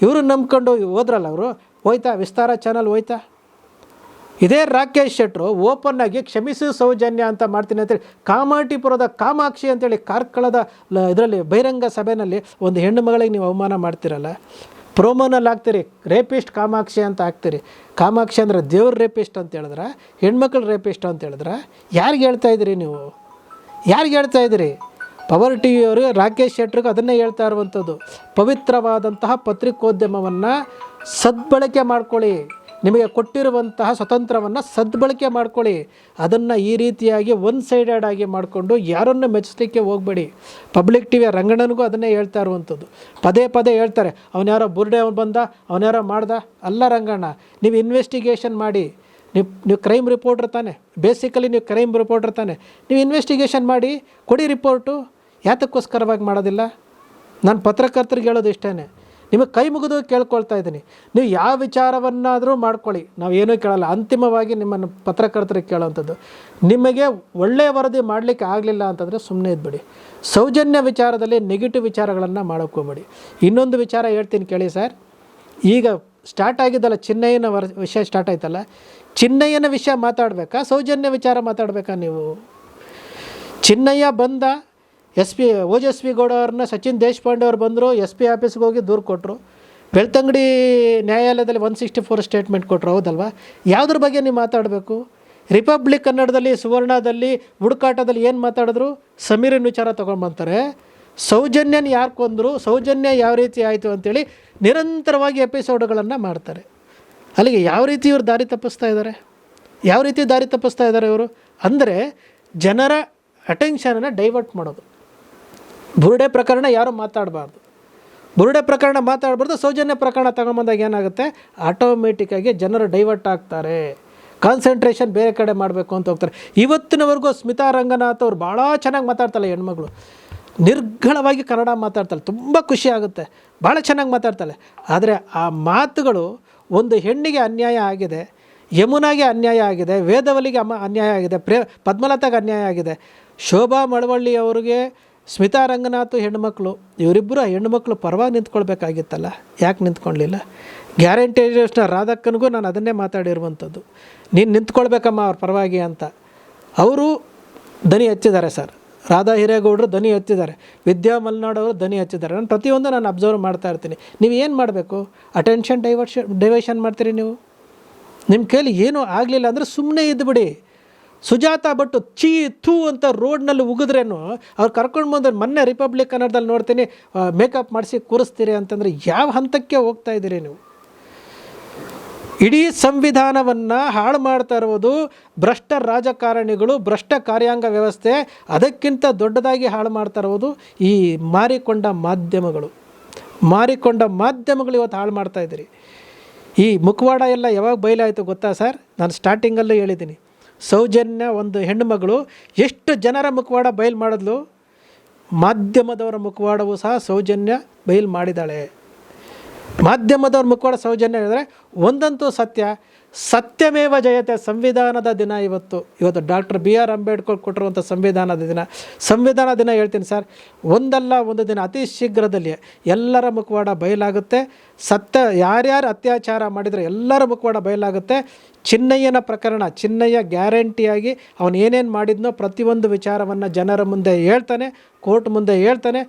ಇವರು ನಂಬ್ಕೊಂಡು ಹೋದ್ರಲ್ಲ, ಅವರು ಹೋಯ್ತಾ ವಿಸ್ತಾರ ಚಾನಲ್ ಹೋಯ್ತಾ? ಇದೇ ರಾಕೇಶ್ ಶೆಟ್ಟರು ಓಪನ್ನಾಗಿ ಕ್ಷಮಿಸು ಸೌಜನ್ಯ ಅಂತ ಮಾಡ್ತೀನಿ ಅಂತೇಳಿ ಕಾಮಾಟಿಪುರದ ಕಾಮಾಕ್ಷಿ ಅಂತೇಳಿ ಕಾರ್ಕಳದ ಇದರಲ್ಲಿ ಬಹಿರಂಗ ಸಭೆಯಲ್ಲಿ ಒಂದು ಹೆಣ್ಣು ಮಗಳಿಗೆ ನೀವು ಅವಮಾನ ಮಾಡ್ತಿರಲ್ಲ, ಪ್ರೋಮೋನಲ್ಲಿ ಹಾಕ್ತೀರಿ ರೇಪಿಸ್ಟ್ ಕಾಮಾಕ್ಷಿ ಅಂತ ಹಾಕ್ತೀರಿ. ಕಾಮಾಕ್ಷಿ ಅಂದರೆ ದೇವ್ರ ರೇಪಿಸ್ಟ್ ಅಂತ ಹೇಳಿದ್ರೆ, ಹೆಣ್ಮಕ್ಳು ರೇಪಿಸ್ಟ್ ಅಂತ ಹೇಳಿದ್ರೆ ಯಾರಿಗೆ ಹೇಳ್ತಾ ಇದ್ದೀರಿ ನೀವು? ಯಾರಿಗೆ ಹೇಳ್ತಾ ಇದ್ದೀರಿ? ಪವರ್ ಟಿ ವಿಯವರು ರಾಕೇಶ್ ಶೆಟ್ಟರಿಗೆ ಅದನ್ನೇ ಹೇಳ್ತಾ ಇರುವಂಥದ್ದು, ಪವಿತ್ರವಾದಂತಹ ಪತ್ರಿಕೋದ್ಯಮವನ್ನು ಸದ್ಬಳಕೆ ಮಾಡ್ಕೊಳ್ಳಿ, ನಿಮಗೆ ಕೊಟ್ಟಿರುವಂತಹ ಸ್ವತಂತ್ರವನ್ನು ಸದ್ಬಳಕೆ ಮಾಡ್ಕೊಳ್ಳಿ. ಅದನ್ನು ಈ ರೀತಿಯಾಗಿ ಒನ್ ಸೈಡೆಡ್ ಆಗಿ ಮಾಡಿಕೊಂಡು ಯಾರನ್ನು ಮೆಚ್ಚಿಸ್ಲಿಕ್ಕೆ ಹೋಗಬೇಡಿ. ಪಬ್ಲಿಕ್ ಟಿ ವಿಯ ರಂಗಣ್ಣನಿಗೂ ಅದನ್ನೇ ಹೇಳ್ತಾ ಇರುವಂಥದ್ದು. ಪದೇ ಪದೇ ಹೇಳ್ತಾರೆ, ಅವನ್ಯಾರೋ ಬುರ್ಡೆ ಬಂದ, ಅವನ್ಯಾರೋ ಮಾಡ್ದ. ಅಲ್ಲ ರಂಗಣ್ಣ, ನೀವು ಇನ್ವೆಸ್ಟಿಗೇಷನ್ ಮಾಡಿ. ನೀವು ಕ್ರೈಮ್ ರಿಪೋರ್ಟ್ರ್ ತಾನೆ, ಬೇಸಿಕಲಿ ನೀವು ಕ್ರೈಮ್ ರಿಪೋರ್ಟ್ರ್ ತಾನೆ. ನೀವು ಇನ್ವೆಸ್ಟಿಗೇಷನ್ ಮಾಡಿ ಕೊಡಿ ರಿಪೋರ್ಟು. ಯಾತಕ್ಕೋಸ್ಕರವಾಗಿ ಮಾಡೋದಿಲ್ಲ? ನಾನು ಪತ್ರಕರ್ತರಿಗೆ ಹೇಳೋದು ಇಷ್ಟೇ, ನಿಮಗೆ ಕೈ ಮುಗಿದು ಕೇಳ್ಕೊಳ್ತಾ ಇದ್ದೀನಿ, ನೀವು ಯಾವ ವಿಚಾರವನ್ನಾದರೂ ಮಾಡ್ಕೊಳ್ಳಿ, ನಾವೇನೂ ಕೇಳಲ್ಲ. ಅಂತಿಮವಾಗಿ ನಿಮ್ಮನ್ನು ಪತ್ರಕರ್ತರಿಗೆ ಕೇಳೋವಂಥದ್ದು, ನಿಮಗೆ ಒಳ್ಳೆಯ ವರದಿ ಮಾಡಲಿಕ್ಕೆ ಆಗಲಿಲ್ಲ ಅಂತಂದರೆ ಸುಮ್ಮನೆ ಇದ್ಬಿಡಿ. ಸೌಜನ್ಯ ವಿಚಾರದಲ್ಲಿ ನೆಗೆಟಿವ್ ವಿಚಾರಗಳನ್ನು ಮಾಡೋಕ್ಕೋಗ್ಬೇಡಿ. ಇನ್ನೊಂದು ವಿಚಾರ ಹೇಳ್ತೀನಿ ಕೇಳಿ ಸರ್. ಈಗ ಸ್ಟಾರ್ಟ್ ಆಗಿದ್ದಲ್ಲ, ಚಿನ್ನಯ್ಯನ ವಿಷಯ ಸ್ಟಾರ್ಟ್ ಆಯ್ತಲ್ಲ, ಚಿನ್ನಯ್ಯನ ವಿಷಯ ಮಾತಾಡಬೇಕಾ ಸೌಜನ್ಯ ವಿಚಾರ ಮಾತಾಡಬೇಕಾ ನೀವು? ಚಿನ್ನಯ್ಯ ಬಂದ, ಓಜಸ್ವಿ ಗೌಡ ಅವ್ರನ್ನ ಸಚಿನ್ ದೇಶಪಾಂಡೆ ಅವ್ರು ಬಂದರು, SP ಆಫೀಸ್ಗೆ ಹೋಗಿ ದೂರು ಕೊಟ್ಟರು. ಬೆಳ್ತಂಗಡಿ ನ್ಯಾಯಾಲಯದಲ್ಲಿ 164 ಸ್ಟೇಟ್ಮೆಂಟ್ ಕೊಟ್ಟರು, ಹೌದಲ್ವಾ? ಯಾವುದ್ರ ಬಗ್ಗೆ ನೀವು ಮಾತಾಡಬೇಕು? ರಿಪಬ್ಲಿಕ್ ಕನ್ನಡದಲ್ಲಿ, ಸುವರ್ಣದಲ್ಲಿ, ಹುಡುಕಾಟದಲ್ಲಿ ಏನು ಮಾತಾಡಿದ್ರು? ಸಮೀರನ ವಿಚಾರ ತೊಗೊಂಡ್ಬಂತಾರೆ. ಸೌಜನ್ಯನ ಯಾರು ಕೊಂದರು, ಸೌಜನ್ಯ ಯಾವ ರೀತಿ ಆಯಿತು ಅಂತೇಳಿ ನಿರಂತರವಾಗಿ ಎಪಿಸೋಡ್ಗಳನ್ನು ಮಾಡ್ತಾರೆ. ಅಲ್ಲಿಗೆ ಯಾವ ರೀತಿ ಇವರು ದಾರಿ ತಪ್ಪಿಸ್ತಾ ಇದ್ದಾರೆ? ಯಾವ ರೀತಿ ದಾರಿ ತಪ್ಪಿಸ್ತಾ ಇದ್ದಾರೆ ಇವರು ಅಂದರೆ, ಜನರ ಅಟೆನ್ಷನನ್ನು ಡೈವರ್ಟ್ ಮಾಡೋದು. ಬುರುಡೆ ಪ್ರಕರಣ ಯಾರು ಮಾತಾಡಬಾರ್ದು, ಬುರುಡೆ ಪ್ರಕರಣ ಮಾತಾಡಬಾರ್ದು. ಸೌಜನ್ಯ ಪ್ರಕರಣ ತಗೊಂಬಂದಾಗ ಏನಾಗುತ್ತೆ, ಆಟೋಮೆಟಿಕ್ಕಾಗಿ ಜನರು ಡೈವರ್ಟ್ ಆಗ್ತಾರೆ, ಕಾನ್ಸಂಟ್ರೇಷನ್ ಬೇರೆ ಕಡೆ ಮಾಡಬೇಕು ಅಂತ ಹೋಗ್ತಾರೆ. ಇವತ್ತಿನವರೆಗೂ ಸ್ಮಿತಾ ರಂಗನಾಥ್ ಅವ್ರು ಭಾಳ ಚೆನ್ನಾಗಿ ಮಾತಾಡ್ತಾಳೆ, ಹೆಣ್ಮಗಳು ನಿರ್ಘಳವಾಗಿ ಕನ್ನಡ ಮಾತಾಡ್ತಾಳೆ, ತುಂಬ ಖುಷಿ ಆಗುತ್ತೆ, ಭಾಳ ಚೆನ್ನಾಗಿ ಮಾತಾಡ್ತಾಳೆ. ಆದರೆ ಆ ಮಾತುಗಳು ಒಂದು ಹೆಣ್ಣಿಗೆ ಅನ್ಯಾಯ ಆಗಿದೆ, ಯಮುನಾಗೆ ಅನ್ಯಾಯ ಆಗಿದೆ, ವೇದವಲ್ಲಿಗೆ ಅನ್ಯಾಯ ಆಗಿದೆ, ಪದ್ಮಲತಾಗೆ ಅನ್ಯಾಯ ಆಗಿದೆ. ಶೋಭಾ ಮಳವಳ್ಳಿ ಅವ್ರಿಗೆ, ಸ್ಮಿತಾ ರಂಗನಾಥ್ ಹೆಣ್ಮಕ್ಳು, ಇವರಿಬ್ಬರು ಆ ಹೆಣ್ಮಕ್ಳು ಪರವಾಗಿ ನಿಂತ್ಕೊಳ್ಬೇಕಾಗಿತ್ತಲ್ಲ, ಯಾಕೆ ನಿಂತ್ಕೊಳ್ಳಲಿಲ್ಲ? ಗ್ಯಾರಂಟಿ ರಾಧಕ್ಕನಿಗೂ ನಾನು ಅದನ್ನೇ ಮಾತಾಡಿರುವಂಥದ್ದು, ನೀನು ನಿಂತ್ಕೊಳ್ಬೇಕಮ್ಮ ಅವ್ರ ಪರವಾಗಿ ಅಂತ. ಅವರು ದನಿ ಹಚ್ಚಿದ್ದಾರೆ ಸರ್, ರಾಧಾ ಹಿರೇಗೌಡರು ದನಿ ಹಚ್ಚಿದ್ದಾರೆ, ವಿದ್ಯಾ ಮಲ್ನಾಡ್ ಅವರು ದನಿ ಹಚ್ಚಿದ್ದಾರೆ. ನಾನು ಪ್ರತಿಯೊಂದು ನಾನು ಅಬ್ಸರ್ವ್ ಮಾಡ್ತಾ ಇರ್ತೀನಿ. ನೀವು ಏನು ಮಾಡಬೇಕು? ಅಟೆನ್ಷನ್ ಡೈವರ್ಷನ್ ಮಾಡ್ತೀರಿ ನೀವು. ನಿಮ್ಮ ಕೈಲಿ ಏನೂ ಆಗಲಿಲ್ಲ ಅಂದರೆ ಸುಮ್ಮನೆ ಇದ್ದುಬಿಡಿ. ಸುಜಾತಾ ಭಟ್ ಚೀ ಥೂ ಅಂತ ರೋಡ್ನಲ್ಲಿ ಉಗಿದ್ರೇನು ಅವ್ರು ಕರ್ಕೊಂಡು ಬಂದು, ಮೊನ್ನೆ ರಿಪಬ್ಲಿಕ್ ಕನ್ನಡದಲ್ಲಿ ನೋಡ್ತೀನಿ ಮೇಕಪ್ ಮಾಡಿಸಿ ಕೂರಿಸ್ತೀರಿ ಅಂತಂದರೆ ಯಾವ ಹಂತಕ್ಕೆ ಹೋಗ್ತಾ ಇದ್ದೀರಿ ನೀವು? ಇಡೀ ಸಂವಿಧಾನವನ್ನು ಹಾಳು ಮಾಡ್ತಾ ಇರುವುದು ಭ್ರಷ್ಟ ರಾಜಕಾರಣಿಗಳು, ಭ್ರಷ್ಟ ಕಾರ್ಯಾಂಗ ವ್ಯವಸ್ಥೆ. ಅದಕ್ಕಿಂತ ದೊಡ್ಡದಾಗಿ ಹಾಳು ಮಾಡ್ತಾ ಇರುವುದು ಈ ಮಾರಿಕೊಂಡ ಮಾಧ್ಯಮಗಳು ಇವತ್ತು ಹಾಳು ಮಾಡ್ತಾ ಇದ್ದೀರಿ. ಈ ಮುಖವಾಡ ಎಲ್ಲ ಯಾವಾಗ ಬಯಲಾಯಿತು ಗೊತ್ತಾ ಸರ್? ನಾನು ಸ್ಟಾರ್ಟಿಂಗಲ್ಲೂ ಹೇಳಿದ್ದೀನಿ, ಸೌಜನ್ಯ ಒಂದು ಹೆಣ್ಣುಮಗಳು ಎಷ್ಟು ಜನರ ಮುಖವಾಡ ಬಯಲು ಮಾಡಿದ್ಲು, ಮಾಧ್ಯಮದವರ ಮುಖವಾಡವೂ ಸಹ ಸೌಜನ್ಯ ಬಯಲು ಮಾಡಿದ್ದಾಳೆ. ಮಾಧ್ಯಮದವ್ರ ಮುಖವಾಡ ಸೌಜನ್ಯ ಹೇಳಿದ್ರೆ ಒಂದಂತೂ ಸತ್ಯಮೇವ ಜಯತೆ. ಸಂವಿಧಾನದ ದಿನ ಇವತ್ತು ಡಾಕ್ಟರ್ BR ಅಂಬೇಡ್ಕರ್ ಕೊಟ್ಟಿರುವಂಥ ಸಂವಿಧಾನ ದಿನ ಹೇಳ್ತೀನಿ ಸರ್. ಒಂದಲ್ಲ ಒಂದು ದಿನ ಅತಿ ಶೀಘ್ರದಲ್ಲಿ ಎಲ್ಲರ ಮುಖವಾಡ ಬಯಲಾಗುತ್ತೆ. ಯಾರ್ಯಾರು ಅತ್ಯಾಚಾರ ಮಾಡಿದರೆ ಎಲ್ಲರ ಮುಖವಾಡ ಬಯಲಾಗುತ್ತೆ. ಚಿನ್ನಯ್ಯನ ಪ್ರಕರಣ, ಚಿನ್ನಯ್ಯ ಗ್ಯಾರಂಟಿಯಾಗಿ ಅವನು ಏನೇನು ಮಾಡಿದ್ನೋ ಪ್ರತಿಯೊಂದು ವಿಚಾರವನ್ನು ಜನರ ಮುಂದೆ ಹೇಳ್ತಾನೆ, ಕೋರ್ಟ್ ಮುಂದೆ ಹೇಳ್ತಾನೆ,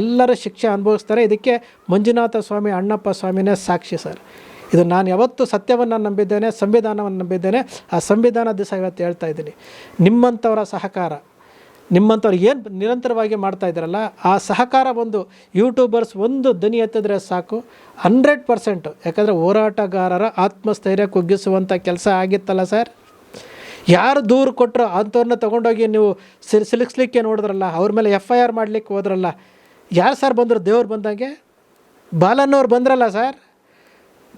ಎಲ್ಲರೂ ಶಿಕ್ಷೆ ಅನುಭವಿಸ್ತಾರೆ. ಇದಕ್ಕೆ ಮಂಜುನಾಥ ಸ್ವಾಮಿ, ಅಣ್ಣಪ್ಪ ಸ್ವಾಮಿನೇ ಸಾಕ್ಷಿ ಸರ್. ಇದು ನಾನು ಯಾವತ್ತೂ ಸತ್ಯವನ್ನು ನಂಬಿದ್ದೇನೆ, ಸಂವಿಧಾನವನ್ನು ನಂಬಿದ್ದೇನೆ. ಆ ಸಂವಿಧಾನ ದಿವಸ ಇವತ್ತು ಹೇಳ್ತಾ ಇದ್ದೀನಿ, ನಿಮ್ಮಂಥವರ ಸಹಕಾರ, ನಿಮ್ಮಂಥವ್ರು ಏನು ನಿರಂತರವಾಗಿ ಮಾಡ್ತಾ ಇದ್ದಾರಲ್ಲ, ಆ ಸಹಕಾರ ಒಂದು ಯೂಟ್ಯೂಬರ್ಸ್ ಒಂದು ದನಿ ಎತ್ತಿದ್ರೆ ಸಾಕು, 100%. ಯಾಕಂದರೆ ಹೋರಾಟಗಾರರ ಆತ್ಮಸ್ಥೈರ್ಯ ಕುಗ್ಗಿಸುವಂಥ ಕೆಲಸ ಆಗಿತ್ತಲ್ಲ ಸರ್. ಯಾರು ದೂರು ಕೊಟ್ಟರು ಅಂಥವ್ರನ್ನ ತೊಗೊಂಡೋಗಿ ನೀವು ಸಿಲುಕಿಸ್ಲಿಕ್ಕೆ ನೋಡಿದ್ರಲ್ಲ, ಅವ್ರ ಮೇಲೆ FIR ಮಾಡಲಿಕ್ಕೆ ಹೋದ್ರಲ್ಲ, ಯಾರು ಸರ್ ಬಂದರು? ದೇವ್ರು ಬಂದಂಗೆ ಬಾಲನ್ನವ್ರು ಬಂದ್ರಲ್ಲ ಸರ್,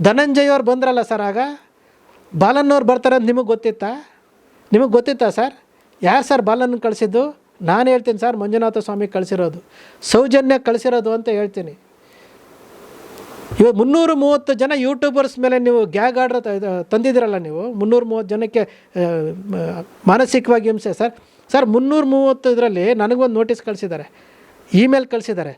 ಧನಂಜಯ್ ಅವ್ರು ಬಂದ್ರಲ್ಲ ಸರ್, ಆಗ ಬಾಲನ್ನವ್ರು ಬರ್ತಾರೆ ಅಂತ ನಿಮಗೆ ಗೊತ್ತಿತ್ತಾ ಸರ್? ಯಾರು ಸರ್ ಬಾಲನ್ನ ಕಳಿಸಿದ್ದು? ನಾನು ಹೇಳ್ತೀನಿ ಸರ್, ಮಂಜುನಾಥ ಸ್ವಾಮಿ ಕಳಿಸಿರೋದು, ಸೌಜನ್ಯ ಕಳಿಸಿರೋದು ಅಂತ ಹೇಳ್ತೀನಿ. ಇವಾಗ 330 ಜನ ಯೂಟ್ಯೂಬರ್ಸ್ ಮೇಲೆ ನೀವು ಗ್ಯಾಗ್ ಆರ್ಡರ್ ತಂದಿದ್ದೀರಲ್ಲ, ನೀವು 330 ಜನಕ್ಕೆ ಮಾನಸಿಕವಾಗಿ ಹಿಂಸೆ ಸರ್. 330 ಇದರಲ್ಲಿ ನನಗೊಂದು ನೋಟಿಸ್ ಕಳಿಸಿದ್ದಾರೆ, ಇಮೇಲ್ ಕಳಿಸಿದ್ದಾರೆ.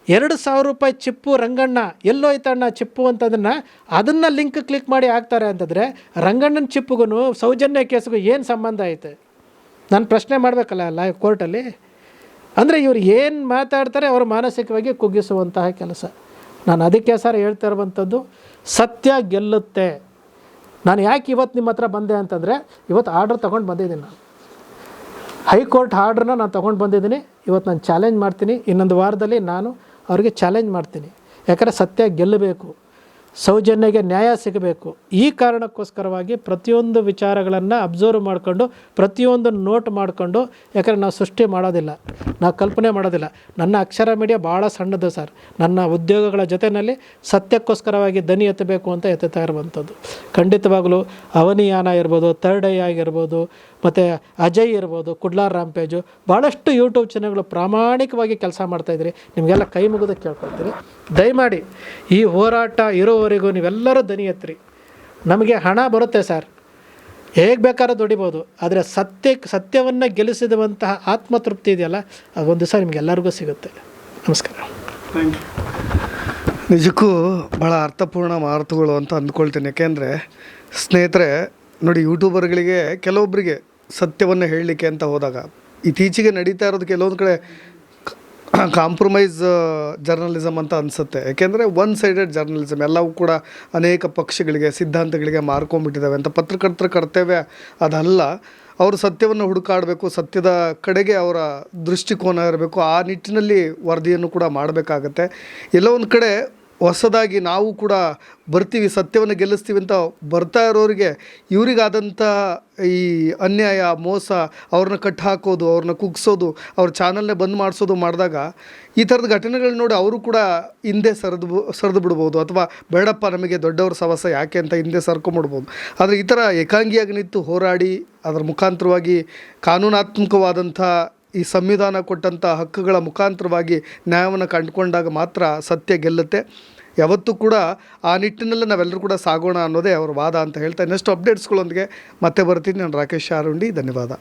2,000 ರೂಪಾಯಿ ಚಿಪ್ಪು ರಂಗಣ್ಣ ಎಲ್ಲೋಯ್ತಣ್ಣ ಚಿಪ್ಪು ಅಂತದನ್ನು ಅದನ್ನು ಲಿಂಕ್ ಕ್ಲಿಕ್ ಮಾಡಿ ಹಾಕ್ತಾರೆ ಅಂತಂದರೆ ರಂಗಣ್ಣನ ಚಿಪ್ಪುಗೂ ಸೌಜನ್ಯ ಕೇಸ್ಗೂ ಏನು ಸಂಬಂಧ ಐತೆ? ನಾನು ಪ್ರಶ್ನೆ ಮಾಡಬೇಕಲ್ಲ ಕೋರ್ಟಲ್ಲಿ. ಅಂದರೆ ಇವ್ರು ಏನು ಮಾತಾಡ್ತಾರೆ ಅವರು ಮಾನಸಿಕವಾಗಿ ಕುಗ್ಗಿಸುವಂತಹ ಕೆಲಸ. ನಾನು ಅದಕ್ಕೆ ಸರ್ ಹೇಳ್ತಾ ಇರುವಂಥದ್ದು, ಸತ್ಯ ಗೆಲ್ಲುತ್ತೆ. ನಾನು ಯಾಕೆ ಇವತ್ತು ನಿಮ್ಮ ಹತ್ರ ಬಂದೆ ಅಂತಂದರೆ, ಇವತ್ತು ಆರ್ಡ್ರ್ ತೊಗೊಂಡು ಬಂದಿದ್ದೀನಿ. ನಾನು ಹೈಕೋರ್ಟ್ ಆರ್ಡ್ರನ್ನ ನಾನು ತೊಗೊಂಡು ಬಂದಿದ್ದೀನಿ. ಇವತ್ತು ನಾನು ಚಾಲೆಂಜ್ ಮಾಡ್ತೀನಿ. ಇನ್ನೊಂದು ವಾರದಲ್ಲಿ ನಾನು ಅವ್ರಿಗೆ ಚಾಲೆಂಜ್ ಮಾಡ್ತೀನಿ. ಯಾಕಂದರೆ ಸತ್ಯ ಗೆಲ್ಲಬೇಕು, ಸೌಜನ್ಯಗೆ ನ್ಯಾಯ ಸಿಗಬೇಕು. ಈ ಕಾರಣಕ್ಕೋಸ್ಕರವಾಗಿ ಪ್ರತಿಯೊಂದು ವಿಚಾರಗಳನ್ನು ಅಬ್ಸರ್ವ್ ಮಾಡಿಕೊಂಡು, ಪ್ರತಿಯೊಂದು ನೋಟ್ ಮಾಡಿಕೊಂಡು, ಯಾಕಂದರೆ ನಾವು ಸೃಷ್ಟಿ ಮಾಡೋದಿಲ್ಲ, ನಾವು ಕಲ್ಪನೆ ಮಾಡೋದಿಲ್ಲ. ನನ್ನ ಅಕ್ಷರ ಮೀಡಿಯಾ ಭಾಳ ಸಣ್ಣದು ಸರ್. ನನ್ನ ಉದ್ಯೋಗಗಳ ಜೊತೆಯಲ್ಲಿ ಸತ್ಯಕ್ಕೋಸ್ಕರವಾಗಿ ದನಿ ಎತ್ತಬೇಕು ಅಂತ ಎತ್ತುತ್ತಾ ಇರುವಂಥದ್ದು. ಖಂಡಿತವಾಗಲೂ ಅವನಿಯಾನ ಇರ್ಬೋದು, ಥರ್ಡ್ ಐ ಆಗಿರ್ಬೋದು, ಮತ್ತು ಅಜಯ್ ಇರ್ಬೋದು, ಕುಡ್ಲಾರ್ ರಾಂಪೇಜು, ಭಾಳಷ್ಟು ಯೂಟ್ಯೂಬ್ ಚಾನಲ್ಗಳು ಪ್ರಾಮಾಣಿಕವಾಗಿ ಕೆಲಸ ಮಾಡ್ತಾಯಿದ್ರಿ. ನಿಮಗೆಲ್ಲ ಕೈ ಮುಗಿದು ಕೇಳ್ಕೊಳ್ತೀರಿ, ದಯಮಾಡಿ ಈ ಹೋರಾಟ ಇರೋವರೆಗೂ ನೀವೆಲ್ಲರೂ ದನಿ ಎತ್ತಿರಿ. ನಮಗೆ ಹಣ ಬರುತ್ತೆ ಸರ್, ಹೇಗೆ ಬೇಕಾದ್ರೂ ದುಡಿಬೋದು, ಆದರೆ ಸತ್ಯವನ್ನು ಗೆಲ್ಲಿಸಿದಂತಹ ಆತ್ಮತೃಪ್ತಿ ಇದೆಯಲ್ಲ, ಅದೊಂದು ದಿವಸ ನಿಮಗೆಲ್ಲರಿಗೂ ಸಿಗುತ್ತೆ. ನಮಸ್ಕಾರ.
Thank you. ನಿಜಕ್ಕೂ ಭಾಳ ಅರ್ಥಪೂರ್ಣ ಮಾತುಗಳು ಅಂತ ಅಂದ್ಕೊಳ್ತೀನಿ. ಯಾಕೆಂದರೆ ಸ್ನೇಹಿತರೆ ನೋಡಿ, ಯೂಟ್ಯೂಬರ್ಗಳಿಗೆ ಕೆಲವೊಬ್ಬರಿಗೆ ಸತ್ಯವನ್ನು ಹೇಳಲಿಕ್ಕೆ ಅಂತ ಹೋದಾಗ ಇತ್ತೀಚೆಗೆ ನಡೀತಾ ಇರೋದು ಕೆಲವೊಂದು ಕಡೆ ಕಾಂಪ್ರಮೈಸ್ ಜರ್ನಲಿಸಮ್ ಅಂತ ಅನಿಸುತ್ತೆ. ಯಾಕೆಂದರೆ ಒನ್ ಸೈಡೆಡ್ ಜರ್ನಲಿಸಮ್, ಎಲ್ಲವೂ ಕೂಡ ಅನೇಕ ಪಕ್ಷಗಳಿಗೆ ಸಿದ್ಧಾಂತಗಳಿಗೆ ಮಾರ್ಕೊಂಡ್ಬಿಟ್ಟಿದ್ದಾವೆ ಅಂತ. ಪತ್ರಕರ್ತರ ಕರ್ತವ್ಯ ಅದಲ್ಲ. ಅವರು ಸತ್ಯವನ್ನು ಹುಡುಕಾಡಬೇಕು, ಸತ್ಯದ ಕಡೆಗೆ ಅವರ ದೃಷ್ಟಿಕೋನ ಇರಬೇಕು. ಆ ನಿಟ್ಟಿನಲ್ಲಿ ವರದಿಯನ್ನು ಕೂಡ ಮಾಡಬೇಕಾಗತ್ತೆ. ಎಲ್ಲೋ ಒಂದು ಕಡೆ ಹೊಸದಾಗಿ ನಾವು ಕೂಡ ಬರ್ತೀವಿ, ಸತ್ಯವನ್ನು ಗೆಲ್ಲಿಸ್ತೀವಿ ಅಂತ ಬರ್ತಾ ಇರೋರಿಗೆ ಇವರಿಗಾದಂಥ ಈ ಅನ್ಯಾಯ, ಮೋಸ, ಅವ್ರನ್ನ ಕಟ್ಟು ಹಾಕೋದು, ಅವ್ರನ್ನ ಕುಗ್ಸೋದು, ಅವ್ರ ಚಾನಲ್ನೇ ಬಂದ್ ಮಾಡಿಸೋದು ಮಾಡಿದಾಗ ಈ ಥರದ ಘಟನೆಗಳು ನೋಡಿ ಅವರು ಕೂಡ ಹಿಂದೆ ಸರಿದು ಬಿಡ್ಬೋದು, ಅಥವಾ ಬೇಡಪ್ಪ ನಮಗೆ ದೊಡ್ಡವ್ರ ಸವಸ ಯಾಕೆ ಅಂತ ಹಿಂದೆ ಸರ್ಕೊಂಬಿಡ್ಬೋದು. ಆದರೆ ಈ ಥರ ಏಕಾಂಗಿಯಾಗಿ ನಿಂತು ಹೋರಾಡಿ ಅದರ ಮುಖಾಂತರವಾಗಿ ಕಾನೂನಾತ್ಮಕವಾದಂಥ ಈ ಸಂವಿಧಾನ ಕೊಟ್ಟಂಥ ಹಕ್ಕುಗಳ ಮುಖಾಂತರವಾಗಿ ನ್ಯಾಯವನ್ನು ಕಂಡುಕೊಂಡಾಗ ಮಾತ್ರ ಸತ್ಯ ಗೆಲ್ಲುತ್ತೆ. ಯಾವತ್ತೂ ಕೂಡ ಆ ನಿಟ್ಟಿನಲ್ಲಿ ನಾವೆಲ್ಲರೂ ಕೂಡ ಸಾಗೋಣ ಅನ್ನೋದೇ ಅವರ ವಾದ ಅಂತ ಹೇಳ್ತಾ, ಇನ್ನಷ್ಟು ಅಪ್ಡೇಟ್ಸ್ಗಳೊಂದಿಗೆ ಮತ್ತೆ ಬರ್ತೀನಿ. ನಾನು ರಾಕೇಶ್ ಆರುಂಡಿ. ಧನ್ಯವಾದ.